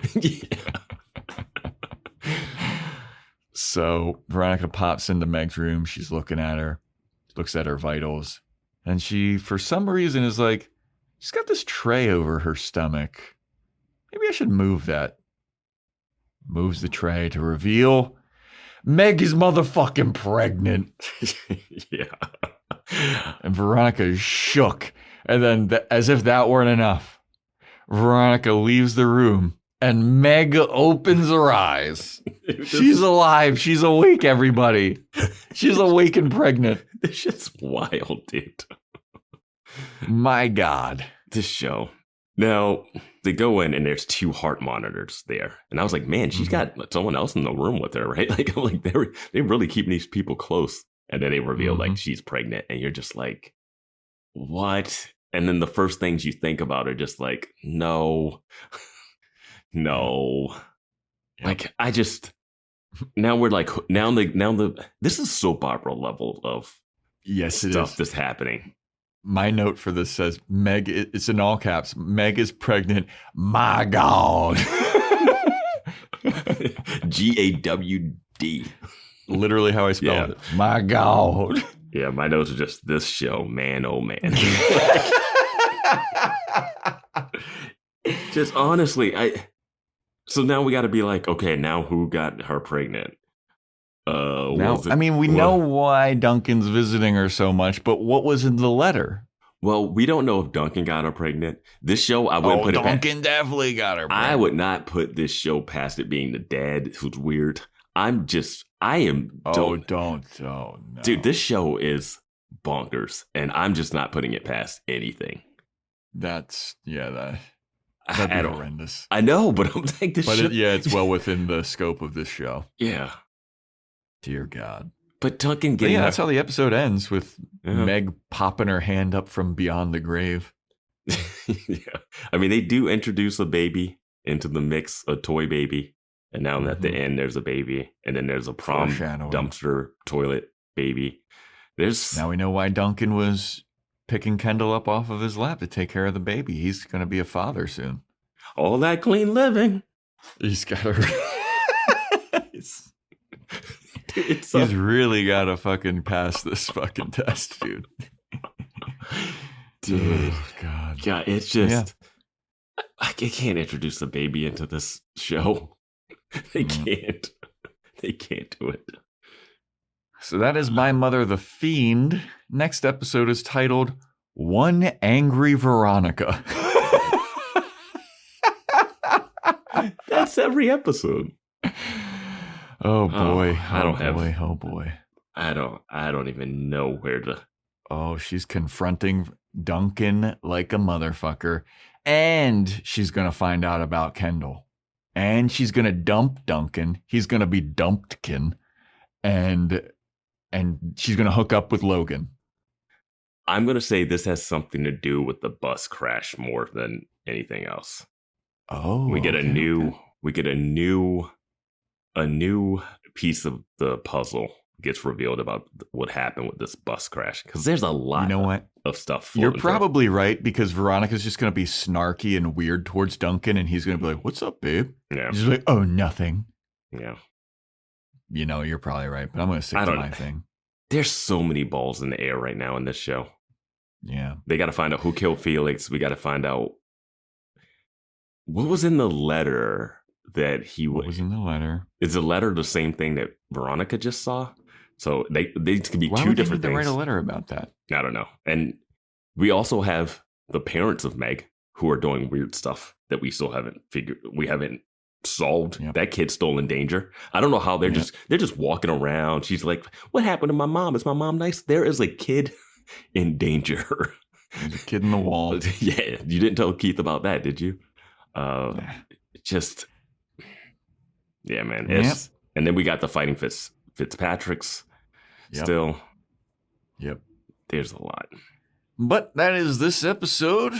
So Veronica pops into Meg's room. She's looking at her, looks at her vitals. And she, for some reason, is like, she's got this tray over her stomach. Maybe I should move that. Moves the tray to reveal Meg is motherfucking pregnant. Yeah. And Veronica is shook. And then, as if that weren't enough, Veronica leaves the room and Meg opens her eyes. She's alive. She's awake, everybody. She's awake and pregnant. This shit's wild, dude. My God. This show. Now, they go in and there's 2 heart monitors there. And I was like, man, she's got someone else in the room with her, right? Like, I'm like, they really keeping these people close. And then they reveal like she's pregnant and you're just like, what? And then the first things you think about are just like, no. Like, Now we're like, this is soap opera level of stuff that's happening. My note for this says, Meg, it's in all caps, Meg is pregnant. My God. GAWD. Literally how I spelled it. My God. Yeah, my notes are just this show, man, oh man. Just honestly, so now we got to be like, okay, now who got her pregnant? We know why Duncan's visiting her so much, but what was in the letter? Well, we don't know if Duncan got her pregnant. This show, I wouldn't put it past. Duncan definitely got her pregnant. I would not put this show past it being the dad who's weird. No. Dude, this show is bonkers, and I'm just not putting it past anything. That'd be horrendous. I know, but I'm like, it's well within the scope of this show. Yeah. Dear God. But Duncan getting... that's how the episode ends, with Meg popping her hand up from beyond the grave. Yeah. I mean, they do introduce a baby into the mix, a toy baby. And now at the end, there's a baby. And then there's a prom dumpster toilet baby. Now we know why Duncan was picking Kendall up off of his lap to take care of the baby. He's going to be a father soon. All that clean living. He's got to... He's really got to fucking pass this fucking test, dude. Dude. Oh, God. Yeah, it's just... Yeah. I can't introduce the baby into this show. They can't. They can't do it. So that is My Mother the Fiend. Next episode is titled One Angry Veronica. That's every episode. Oh boy. Oh boy. I don't even know where to. Oh, she's confronting Duncan like a motherfucker. And she's going to find out about Kendall. And she's going to dump Duncan. He's going to be dumpedkin. And she's going to hook up with Logan. I'm going to say this has something to do with the bus crash more than anything else. Oh. We get a new piece of the puzzle gets revealed about what happened with this bus crash, because there's a lot of stuff. You're probably right, because Veronica's just going to be snarky and weird towards Duncan, and he's going to be like, "What's up, babe?" Yeah. He's like, "Oh, nothing." Yeah. You're probably right, but I'm going to stick to my thing. There's so many balls in the air right now in this show. Yeah. They got to find out who killed Felix. We got to find out what was in the letter that he What was in the letter? Is the letter the same thing that Veronica just saw? So they could be Why two would different they need things. to write a letter about that? I don't know. And we also have the parents of Meg who are doing weird stuff that we still haven't solved. Yep. That kid's still in danger. I don't know how they're just walking around. She's like, "What happened to my mom? Is my mom nice?" There is a kid in danger. There's a kid in the wall. Yeah, you didn't tell Keith about that, did you? Yeah, man. And then we got the fighting Fitzpatrick's still. Yep. There's a lot. But that is this episode.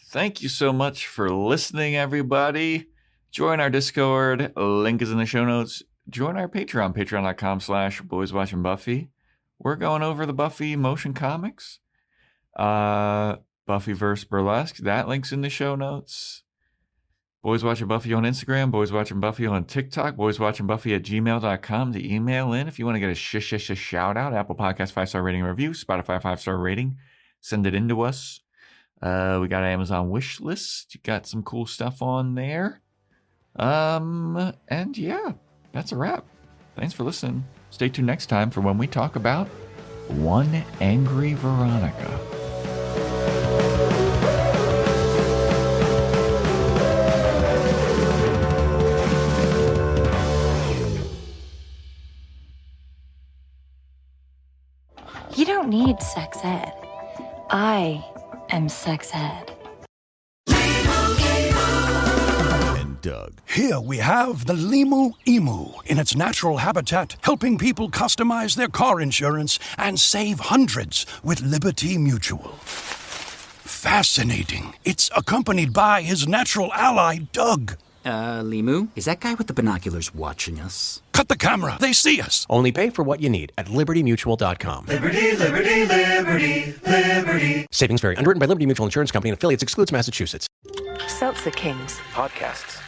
Thank you so much for listening, everybody. Join our Discord. Link is in the show notes. Join our Patreon, patreon.com/boyswatchingbuffy. We're going over the Buffy motion comics. Buffyverse Burlesque. That link's in the show notes. Boys Watching Buffy on Instagram. Boys Watching Buffy on TikTok. boyswatchingbuffy@gmail.com to email in if you want to get a shout out. Apple Podcast 5-star rating and review. Spotify 5-star rating. Send it in to us. We got an Amazon wish list. You got some cool stuff on there. And yeah, that's a wrap. Thanks for listening. Stay tuned next time for when we talk about One Angry Veronica. You don't need sex ed. I am sex ed. Doug. Here we have the Limu Emu in its natural habitat, helping people customize their car insurance and save hundreds with Liberty Mutual. Fascinating. It's accompanied by his natural ally, Doug. Limu, is that guy with the binoculars watching us? Cut the camera. They see us. Only pay for what you need at libertymutual.com. Liberty, liberty, liberty, liberty. Savings vary. Underwritten by Liberty Mutual Insurance Company and affiliates. Excludes Massachusetts. Seltzer Kings. Podcasts.